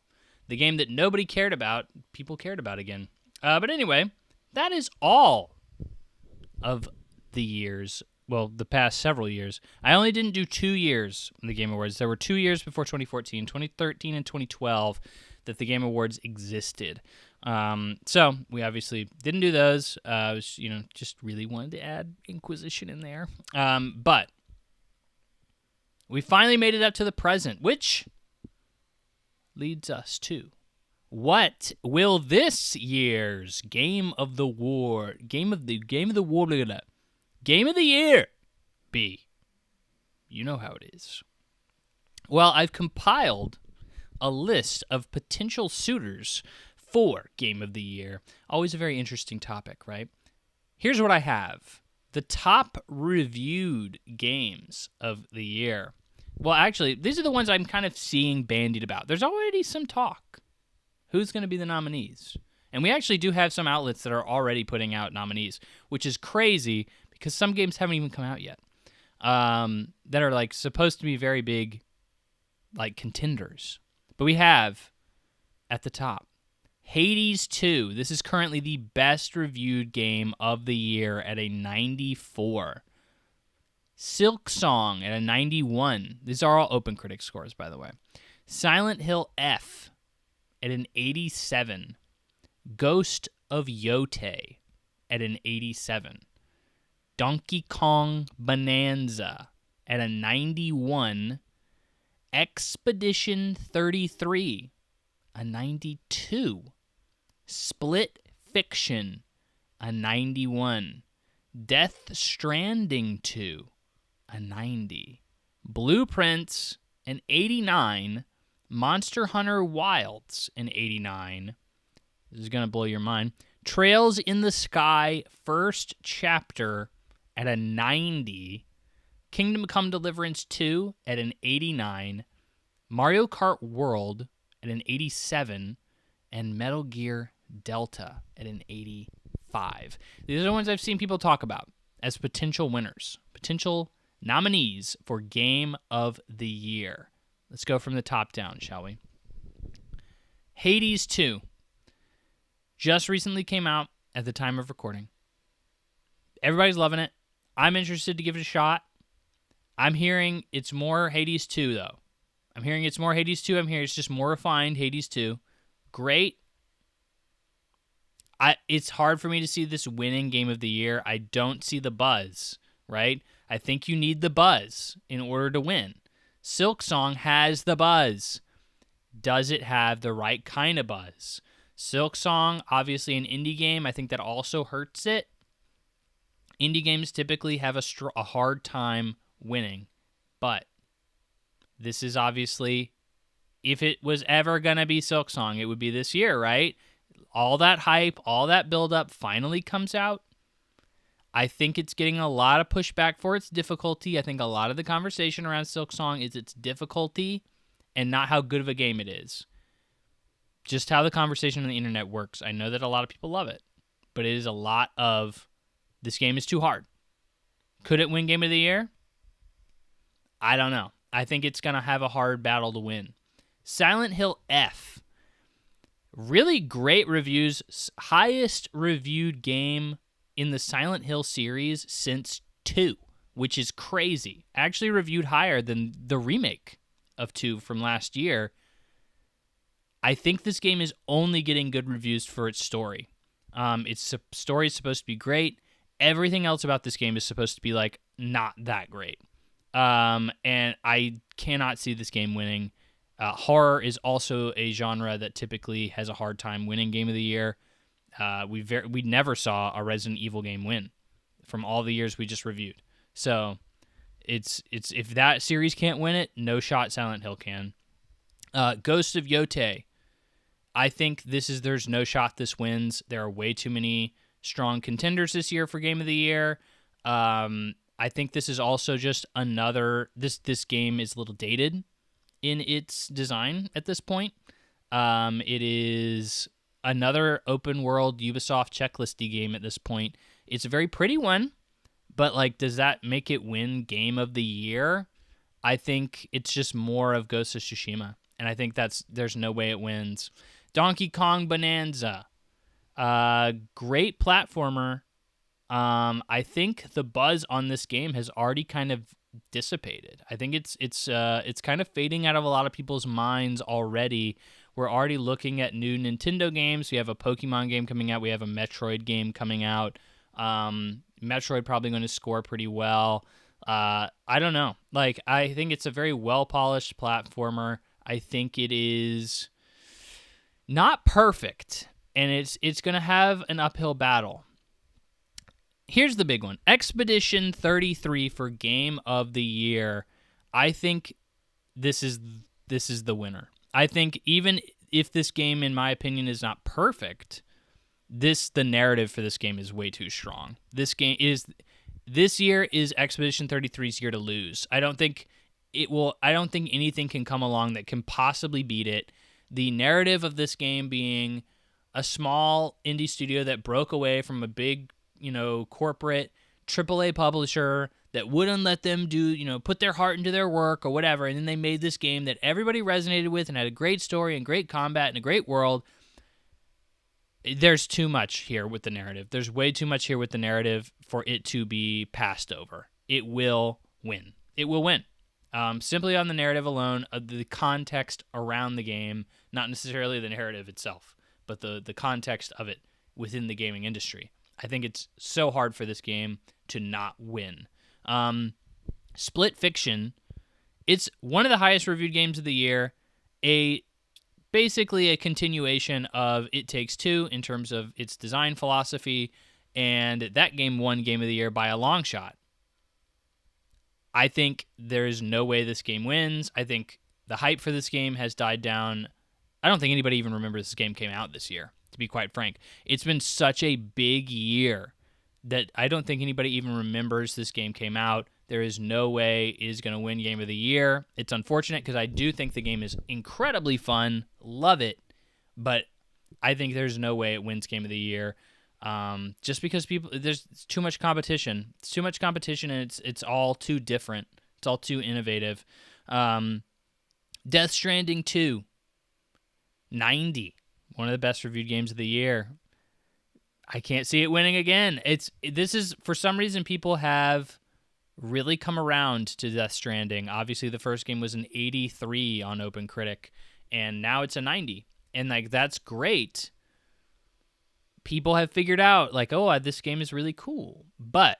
the game that nobody cared about, people cared about again. But anyway, that is all of the years. Well, the past several years. I only didn't do 2 years in the Game Awards. There were 2 years before 2014, 2013, and 2012 that the Game Awards existed. So we obviously didn't do those. I was, just really wanted to add Inquisition in there. But we finally made it up to the present, which leads us to what will this year's Game of the Year be? You know how it is. Well, I've compiled a list of potential suitors for Game of the Year. Always a very interesting topic, right? Here's what I have. The top reviewed games of the year. Well, actually, these are the ones I'm kind of seeing bandied about. There's already some talk. Who's going to be the nominees? And we actually do have some outlets that are already putting out nominees, which is crazy because some games haven't even come out yet that are like supposed to be very big, like contenders. But we have at the top Hades 2. This is currently the best reviewed game of the year at a 94. Silk Song at a 91. These are all open critic scores, by the way. Silent Hill F at an 87. Ghost of Yote at an 87. Donkey Kong Bonanza at a 91. Expedition 33, a 92. Split Fiction, a 91. Death Stranding 2, a 90. Blueprints, an 89. Monster Hunter Wilds, an 89. This is going to blow your mind. Trails in the Sky, first chapter, at a 90. Kingdom Come Deliverance 2 at an 89. Mario Kart World at an 87. And Metal Gear Delta at an 85. These are the ones I've seen people talk about as potential winners, potential nominees for Game of the Year. Let's go from the top down, shall we? Hades 2 just recently came out at the time of recording. Everybody's loving it. I'm interested to give it a shot. I'm hearing it's more Hades 2, though. I'm hearing it's more Hades 2. I'm hearing it's just more refined Hades 2. Great. It's hard for me to see this winning Game of the Year. I don't see the buzz, right? I think you need the buzz in order to win. Silk Song has the buzz. Does it have the right kind of buzz? Silksong, obviously an indie game. I think that also hurts it. Indie games typically have a hard time winning, but this is obviously, if it was ever going to be Silksong, it would be this year, right? All that hype, all that buildup finally comes out. I think it's getting a lot of pushback for its difficulty. I think a lot of the conversation around Silksong is its difficulty and not how good of a game it is. Just how the conversation on the internet works. I know that a lot of people love it, but it is a lot of, this game is too hard. Could it win Game of the Year? I don't know. I think it's going to have a hard battle to win. Silent Hill F. Really great reviews. Highest reviewed game in the Silent Hill series since 2, which is crazy. Actually reviewed higher than the remake of 2 from last year. I think this game is only getting good reviews for its story. Its story is supposed to be great. Everything else about this game is supposed to be like not that great. And I cannot see this game winning. Horror is also a genre that typically has a hard time winning Game of the Year. We never saw a Resident Evil game win from all the years we just reviewed. So it's if that series can't win it, no shot Silent Hill can. Ghost of Yotei. I think there's no shot this wins. There are way too many strong contenders this year for Game of the Year. I think this is also just another, this game is a little dated in its design at this point. It is another open world Ubisoft checklisty game at this point. It's a very pretty one, but like, does that make it win Game of the Year? I think it's just more of Ghost of Tsushima, and I think there's no way it wins. Donkey Kong Bonanza. Great platformer. I think the buzz on this game has already kind of dissipated. I think it's kind of fading out of a lot of people's minds already. We're already looking at new Nintendo games. We have a Pokemon game coming out. We have a Metroid game coming out. Metroid probably going to score pretty well. I don't know. Like, I think it's a very well-polished platformer. I think it is not perfect, and it's going to have an uphill battle. Here's the big one. Expedition 33 for Game of the Year. I think this is the winner. I think even if this game, in my opinion, is not perfect, the narrative for this game is way too strong. This year is Expedition 33's year to lose. I don't think anything can come along that can possibly beat it. The narrative of this game being a small indie studio that broke away from a big, corporate AAA publisher that wouldn't let them do, put their heart into their work or whatever, and then they made this game that everybody resonated with and had a great story and great combat and a great world. There's too much here with the narrative. There's way too much here with the narrative for it to be passed over. It will win. It will win. Simply on the narrative alone, the context around the game, not necessarily the narrative itself, but the context of it within the gaming industry. I think it's so hard for this game to not win. Split Fiction, it's one of the highest reviewed games of the year, basically a continuation of It Takes Two in terms of its design philosophy, and that game won Game of the Year by a long shot. I think there's no way this game wins. I think the hype for this game has died down. I don't think anybody even remembers this game came out this year, to be quite frank. It's been such a big year that I don't think anybody even remembers this game came out. There is no way it is going to win Game of the Year. It's unfortunate because I do think the game is incredibly fun. Love it. But I think there's no way it wins Game of the Year. Just because there's too much competition. It's too much competition, and it's all too different. It's all too innovative. Death Stranding 2, 90, one of the best reviewed games of the year. I can't see it winning again. This is for some reason people have really come around to Death Stranding. Obviously, the first game was an 83 on OpenCritic, and now it's a 90, and like that's great. People have figured out, like, oh, this game is really cool. But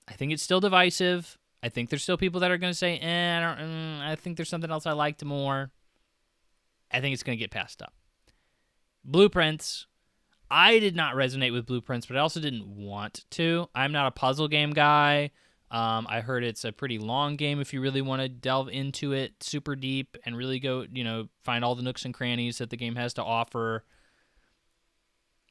I think it's still divisive. I think there's still people that are going to say, I think there's something else I liked more. I think it's going to get passed up. Blueprints. I did not resonate with Blueprints, but I also didn't want to. I'm not a puzzle game guy. I heard it's a pretty long game if you really want to delve into it super deep and really go, find all the nooks and crannies that the game has to offer.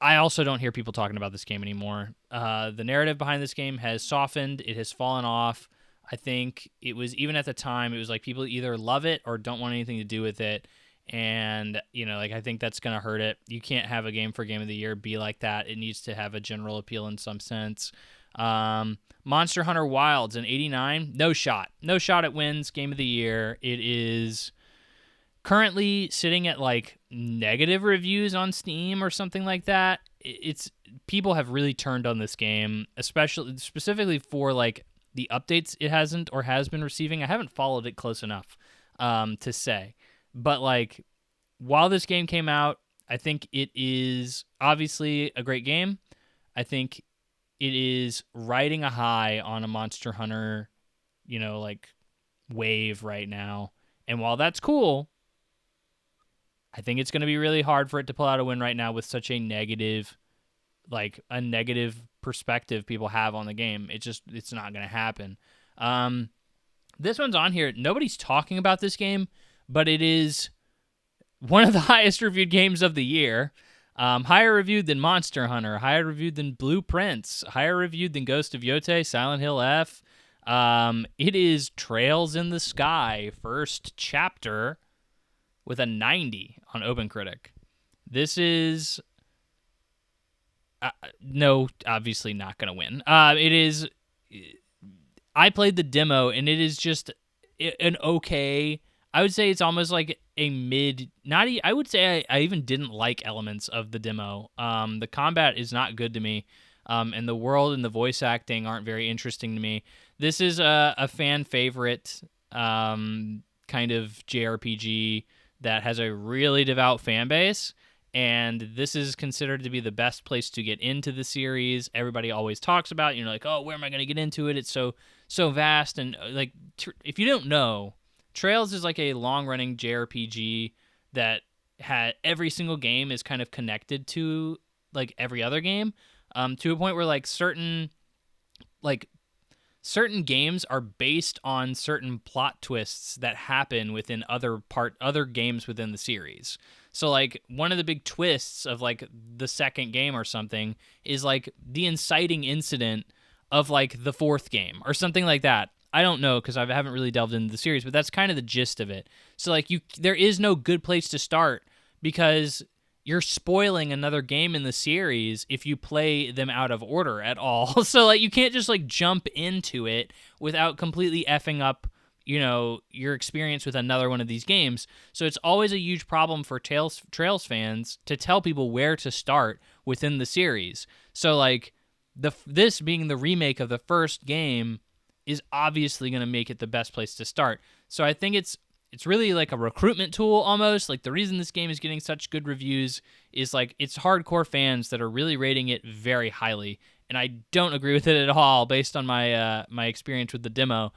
I also don't hear people talking about this game anymore. The narrative behind this game has softened. It has fallen off. I think it was, even at the time, it was like people either love it or don't want anything to do with it. And, I think that's going to hurt it. You can't have a game for Game of the Year be like that. It needs to have a general appeal in some sense. Monster Hunter Wilds in 89, no shot. No shot it wins Game of the Year. It is currently sitting at like negative reviews on Steam or something like that. It's people have really turned on this game, specifically for like the updates it hasn't or has been receiving. I haven't followed it close enough to say. But like, while this game came out, I think it is obviously a great game. I think it is riding a high on a Monster Hunter, wave right now. And while that's cool, I think it's going to be really hard for it to pull out a win right now with such a negative perspective people have on the game. It's not going to happen. This one's on here. Nobody's talking about this game, but it is one of the highest reviewed games of the year. Higher reviewed than Monster Hunter, higher reviewed than Blueprints, higher reviewed than Ghost of Yotei, Silent Hill F. It is Trails in the Sky, first chapter, with a 90 on OpenCritic. This is obviously not going to win. It is. I played the demo, and it is just an okay. I would say it's almost like a mid. I would say I even didn't like elements of the demo. The combat is not good to me, and the world and the voice acting aren't very interesting to me. This is a fan favorite kind of JRPG that has a really devout fan base, and this is considered to be the best place to get into the series. Everybody always talks about, oh, where am I going to get into it? It's so vast, and like if you don't know, Trails is like a long-running JRPG that had every single game is kind of connected to like every other game, to a point where like certain games are based on certain plot twists that happen within other games within the series. So like one of the big twists of like the second game or something is like the inciting incident of like the fourth game or something like that. I don't know because I haven't really delved into the series, but that's kind of the gist of it. So like there is no good place to start because you're spoiling another game in the series if you play them out of order at all. So like you can't just like jump into it without completely effing up, your experience with another one of these games. So it's always a huge problem for Trails fans to tell people where to start within the series. So like this being the remake of the first game is obviously going to make it the best place to start. So I think it's really like a recruitment tool almost. Like the reason this game is getting such good reviews is like it's hardcore fans that are really rating it very highly. And I don't agree with it at all based on my my experience with the demo.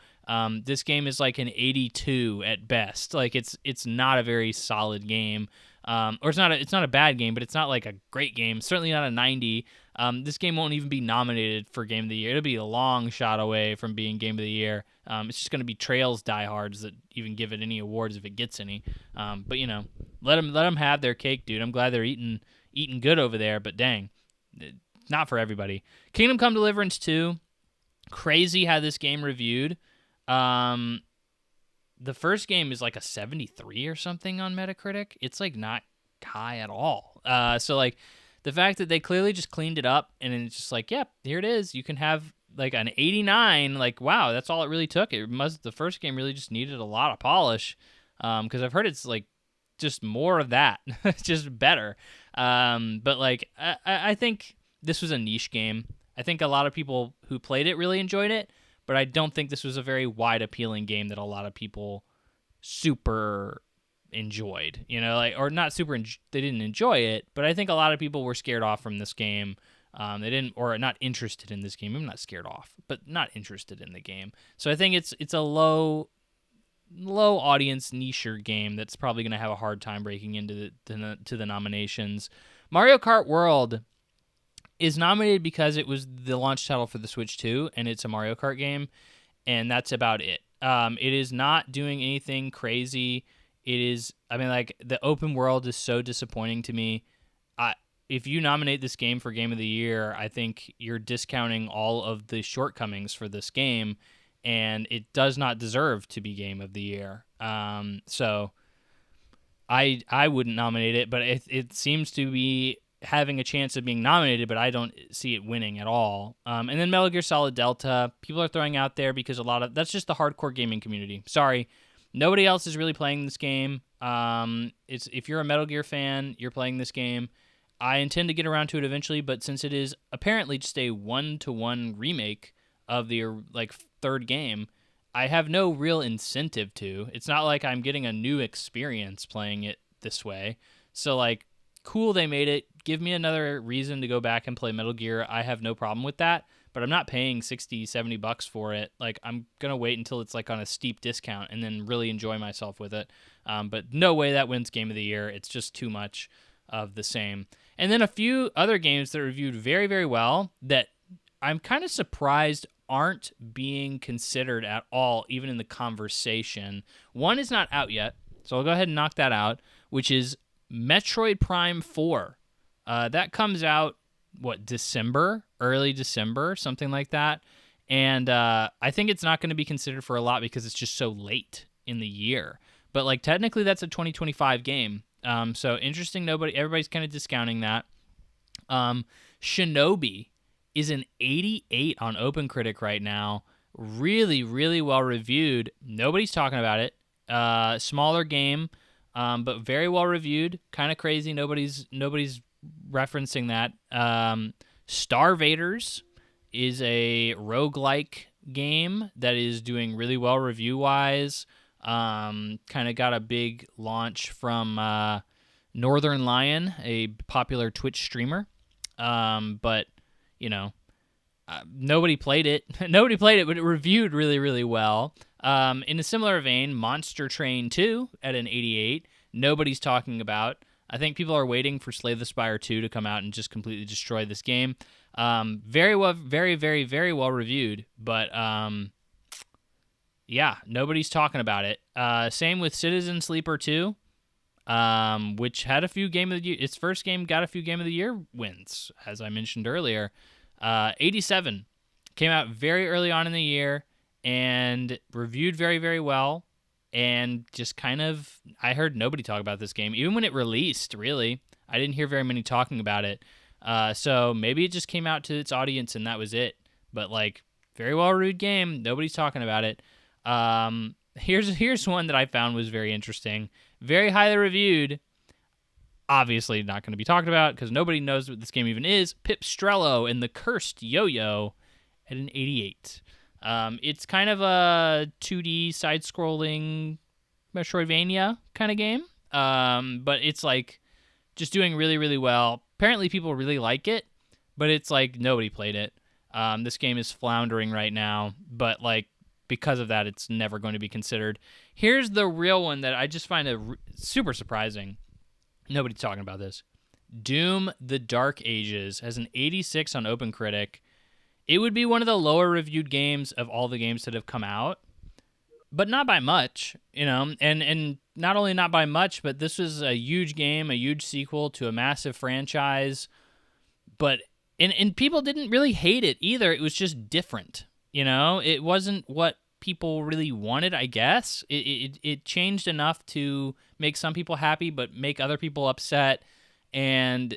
This game is like an 82 at best. Like it's not a very solid game. Or it's not a bad game, but it's not like a great game. Certainly not a 90. This game won't even be nominated for Game of the Year. It'll be a long shot away from being Game of the Year. It's just going to be Trails diehards that even give it any awards if it gets any. But let them have their cake, dude. I'm glad they're eating good over there. But dang, not for everybody. Kingdom Come Deliverance 2. Crazy how this game reviewed. The first game is like a 73 or something on Metacritic. It's like not high at all. So like the fact that they clearly just cleaned it up and it's just like, yep, here it is. You can have like an 89. Like, wow, that's all it really took. The first game really just needed a lot of polish. Because I've heard it's like just more of that, just better. But like, I think this was a niche game. I think a lot of people who played it really enjoyed it, but I don't think this was a very wide appealing game that a lot of people super enjoyed, or not super, they didn't enjoy it, but I think a lot of people were scared off from this game. They didn't, or not interested in this game. I'm not scared off, but not interested in the game. So I think it's a low low audience nicher game that's probably going to have a hard time breaking into the nominations. Mario Kart World is nominated because it was the launch title for the Switch 2, and it's a Mario Kart game, and that's about it. It is not doing anything crazy. It is, I mean, like, the open world is so disappointing to me. If you nominate this game for Game of the Year, I think you're discounting all of the shortcomings for this game, and it does not deserve to be Game of the Year. So I wouldn't nominate it, but it seems to be having a chance of being nominated, but I don't see it winning at all. And then Metal Gear Solid Delta, people are throwing out there because that's just the hardcore gaming community. Sorry, nobody else is really playing this game. It's if you're a Metal Gear fan, you're playing this game. I intend to get around to it eventually, but since it is apparently just a 1-to-1 remake of the third game, I have no real incentive to. It's not like I'm getting a new experience playing it this way. So, like, cool, they made it. Give me another reason to go back and play Metal Gear. I have no problem with that, but I'm not paying $60, $70 for it. Like, I'm going to wait until it's like on a steep discount and then really enjoy myself with it. But no way that wins Game of the Year. It's just too much of the same. And then a few other games that reviewed very, very well that I'm kind of surprised aren't being considered at all, even in the conversation. One is not out yet, so I'll go ahead and knock that out, which is Metroid Prime 4. That comes out, December? Early December, something like that. And I think it's not going to be considered for a lot because it's just so late in the year. But, like, technically that's a 2025 game. So interesting, everybody's kind of discounting that. Shinobi is an 88 on OpenCritic right now. Really, really well reviewed. Nobody's talking about it. Smaller game, but very well reviewed. Kind of crazy. Nobody's referencing that. Starvaders is a roguelike game that is doing really well review-wise. Kind of got a big launch from Northern Lion, a popular Twitch streamer. But, nobody played it. Nobody played it, but it reviewed really, really well. In a similar vein, Monster Train 2 at an 88. Nobody's talking about. I think people are waiting for Slay the Spire 2 to come out and just completely destroy this game. Very well, very, very, very well reviewed, but yeah, nobody's talking about it. Same with Citizen Sleeper 2, which had a few Game of the Year. Its first game got a few Game of the Year wins, as I mentioned earlier. 87 came out very early on in the year and reviewed very, very well. And just kind of, I heard nobody talk about this game. Even when it released, really, I didn't hear very many talking about it. So maybe it just came out to its audience and that was it. But, like, very well-reviewed game. Nobody's talking about it. Here's one that I found was very interesting. Very highly reviewed. Obviously not going to be talked about because nobody knows what this game even is. Pipistrello and the Cursed Yo-Yo at an 88. It's kind of a 2D side-scrolling Metroidvania kind of game, but it's like just doing really, really well. Apparently people really like it, but it's like nobody played it. This game is floundering right now, but like because of that, it's never going to be considered. Here's the real one that I just find super surprising. Nobody's talking about this. Doom: The Dark Ages has an 86 on OpenCritic. It would be one of the lower reviewed games of all the games that have come out, but not by much, and not only not by much, but this was a huge game, a huge sequel to a massive franchise, but and people didn't really hate it either. It was just different, It wasn't what people really wanted, I guess. It changed enough to make some people happy, but make other people upset, and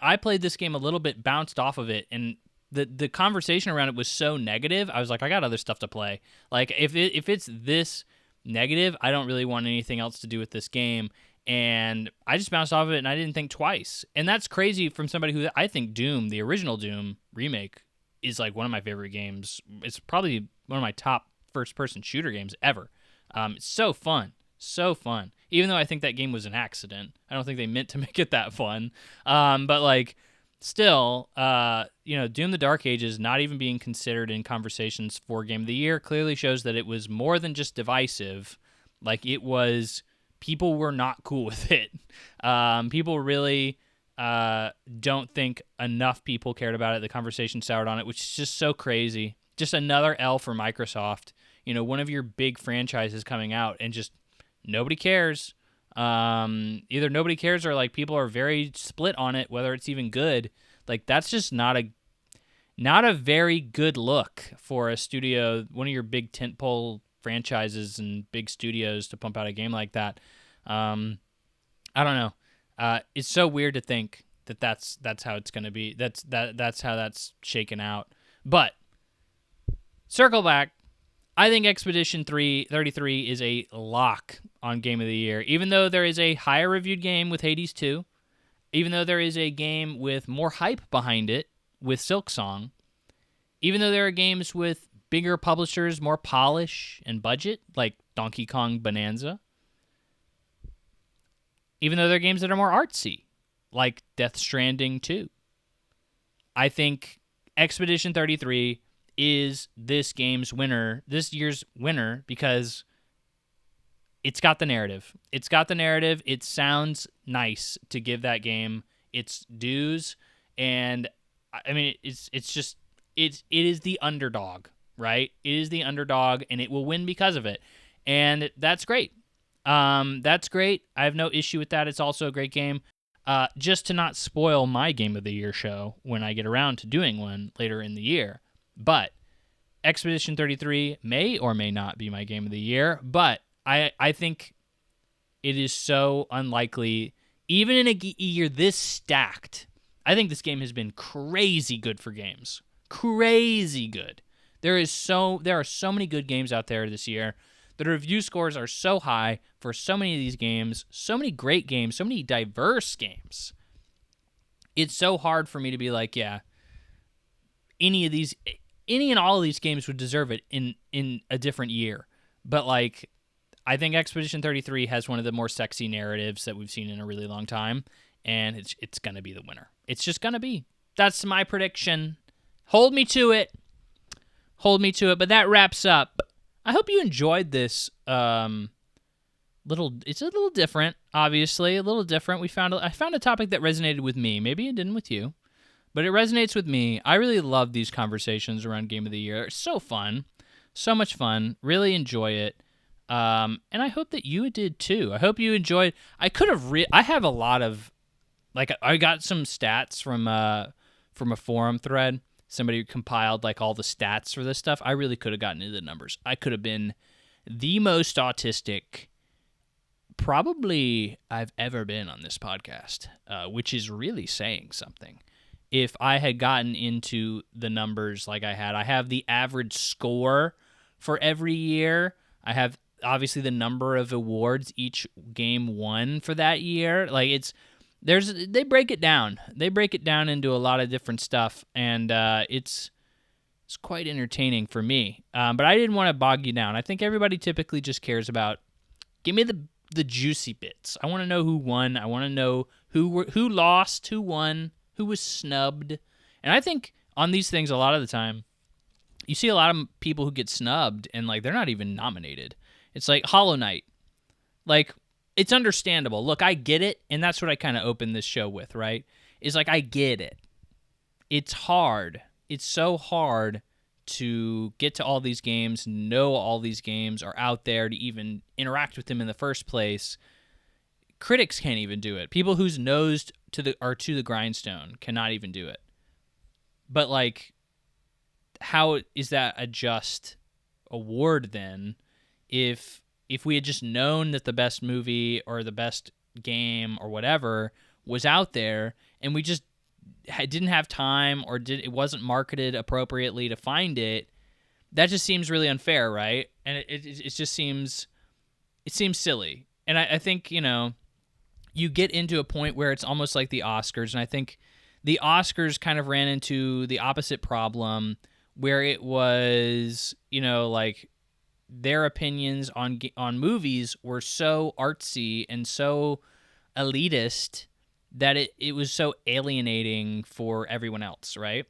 I played this game a little bit, bounced off of it, and the conversation around it was so negative. I was like, I got other stuff to play. Like, if it's this negative, I don't really want anything else to do with this game. And I just bounced off of it, and I didn't think twice. And that's crazy from somebody who I think Doom, the original Doom remake, is like one of my favorite games. It's probably one of my top first-person shooter games ever. It's so fun. So fun. Even though I think that game was an accident. I don't think they meant to make it that fun. But, like, still, Doom: The Dark Ages not even being considered in conversations for Game of the Year clearly shows that it was more than just divisive. Like, people were not cool with it. People really don't think enough people cared about it. The conversation soured on it, which is just so crazy. Just another L for Microsoft. One of your big franchises coming out and just nobody cares. Either nobody cares or like people are very split on it, whether it's even good. Like, that's just not a very good look for a studio, one of your big tentpole franchises and big studios, to pump out a game like that. I don't know. It's so weird to think that that's how it's going to be. That's how that's shaken out. But circle back. I think Expedition 33 is a lock on Game of the Year, even though there is a higher reviewed game with Hades 2, even though there is a game with more hype behind it with Silksong, even though there are games with bigger publishers, more polish and budget, like Donkey Kong Bonanza, even though there are games that are more artsy, like Death Stranding 2. I think Expedition 33 is this year's winner, because it's got the narrative. It sounds nice to give that game its dues, and I mean, it is the underdog, right? It is the underdog, and it will win because of it, and that's great. That's great. I have no issue with that. It's also a great game. Just to not spoil my Game of the Year show when I get around to doing one later in the year. But Expedition 33 may or may not be my Game of the Year, but I think it is so unlikely, even in a year this stacked. I think this game has been crazy good for games. Crazy good. There are so many good games out there this year. The review scores are so high for so many of these games, so many great games, so many diverse games. It's so hard for me to be like, yeah, any and all of these games would deserve it in a different year. But like, I think Expedition 33 has one of the more sexy narratives that we've seen in a really long time, and it's going to be the winner. It's just going to be. That's my prediction. Hold me to it. But that wraps up. I hope you enjoyed this. It's a little different, obviously, a little different. I found a topic that resonated with me. Maybe it didn't with you, but it resonates with me. I really love these conversations around Game of the Year. It's so fun, so much fun. Really enjoy it, and I hope that you did too. I hope you enjoyed. I have a lot of, like, I got some stats from a forum thread. Somebody compiled like all the stats for this stuff. I really could have gotten into the numbers. I could have been the most autistic probably I've ever been on this podcast, which is really saying something. If I had gotten into the numbers like I have the average score for every year. I have obviously the number of awards each game won for that year. Like, they break it down. They break it down into a lot of different stuff, and it's quite entertaining for me. But I didn't want to bog you down. I think everybody typically just cares about, give me the juicy bits. I want to know who won. I want to know who lost, who won, who was snubbed. And I think on these things, a lot of the time, you see a lot of people who get snubbed, and like, they're not even nominated. It's like Hollow Knight. Like, it's understandable. Look, I get it, and that's what I kind of opened this show with, right? Is like, I get it. It's hard. It's so hard to get to all these games, know all these games are out there, to even interact with them in the first place. Critics can't even do it. People whose nose are to the grindstone cannot even do it. But like, how is that a just award then if we had just known that the best movie or the best game or whatever was out there, and we just didn't have time, or it wasn't marketed appropriately to find it? That just seems really unfair, right? And it just seems silly. And I think, you get into a point where it's almost like the Oscars, and I think the Oscars kind of ran into the opposite problem, where it was, like, their opinions on movies were so artsy and so elitist that it was so alienating for everyone else, right?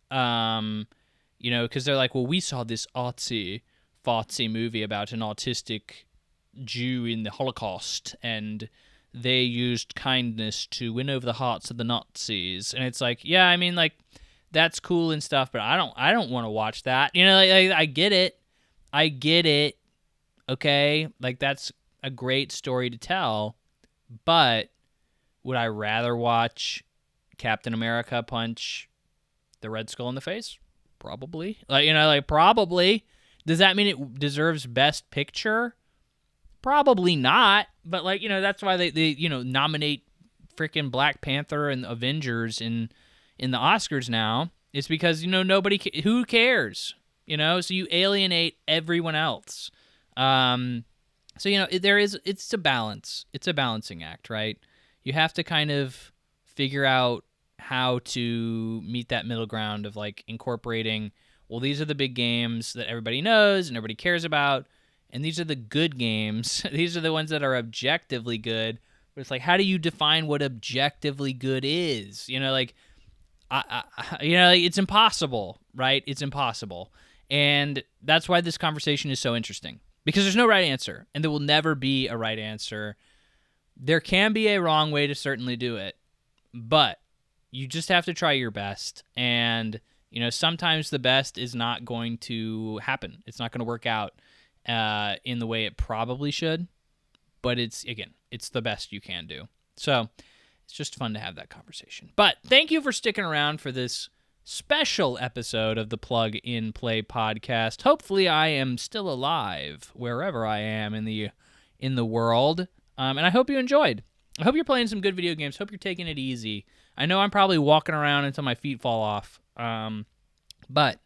Because they're like, well, we saw this artsy movie about an autistic Jew in the Holocaust, and they used kindness to win over the hearts of the Nazis. And it's like, yeah, I mean, like, that's cool and stuff, but I don't want to watch that. You know, like, I get it. Okay, like, that's a great story to tell, but would I rather watch Captain America punch the Red Skull in the face? Probably. Probably. Does that mean it deserves Best Picture? Probably not. But, that's why they nominate freaking Black Panther and Avengers in the Oscars now. It's because, who cares? So you alienate everyone else. It's a balance. It's a balancing act, right? You have to kind of figure out how to meet that middle ground of, like, incorporating, well, these are the big games that everybody knows and everybody cares about, and these are the good games. These are the ones that are objectively good. But it's like, how do you define what objectively good is? It's impossible, right? It's impossible. And that's why this conversation is so interesting, because there's no right answer, and there will never be a right answer. There can be a wrong way to certainly do it, but you just have to try your best. And, sometimes the best is not going to happen. It's not going to work out in the way it probably should, but it's the best you can do. So it's just fun to have that conversation. But thank you for sticking around for this special episode of the Plug in Play podcast. Hopefully I am still alive wherever I am in the world. And I hope you enjoyed. I hope you're playing some good video games. Hope you're taking it easy. I know I'm probably walking around until my feet fall off. But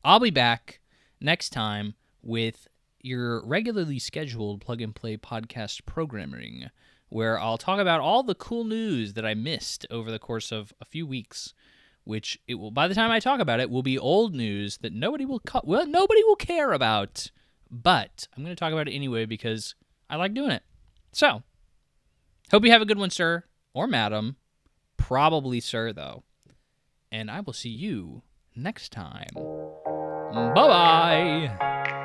I'll be back next time with your regularly scheduled Plug and Play podcast programming, where I'll talk about all the cool news that I missed over the course of a few weeks, which it will, by the time I talk about it, will be old news that nobody will care about. But I'm going to talk about it anyway because I like doing it. So, hope you have a good one, sir or madam. Probably sir, though. And I will see you next time. Bye-bye.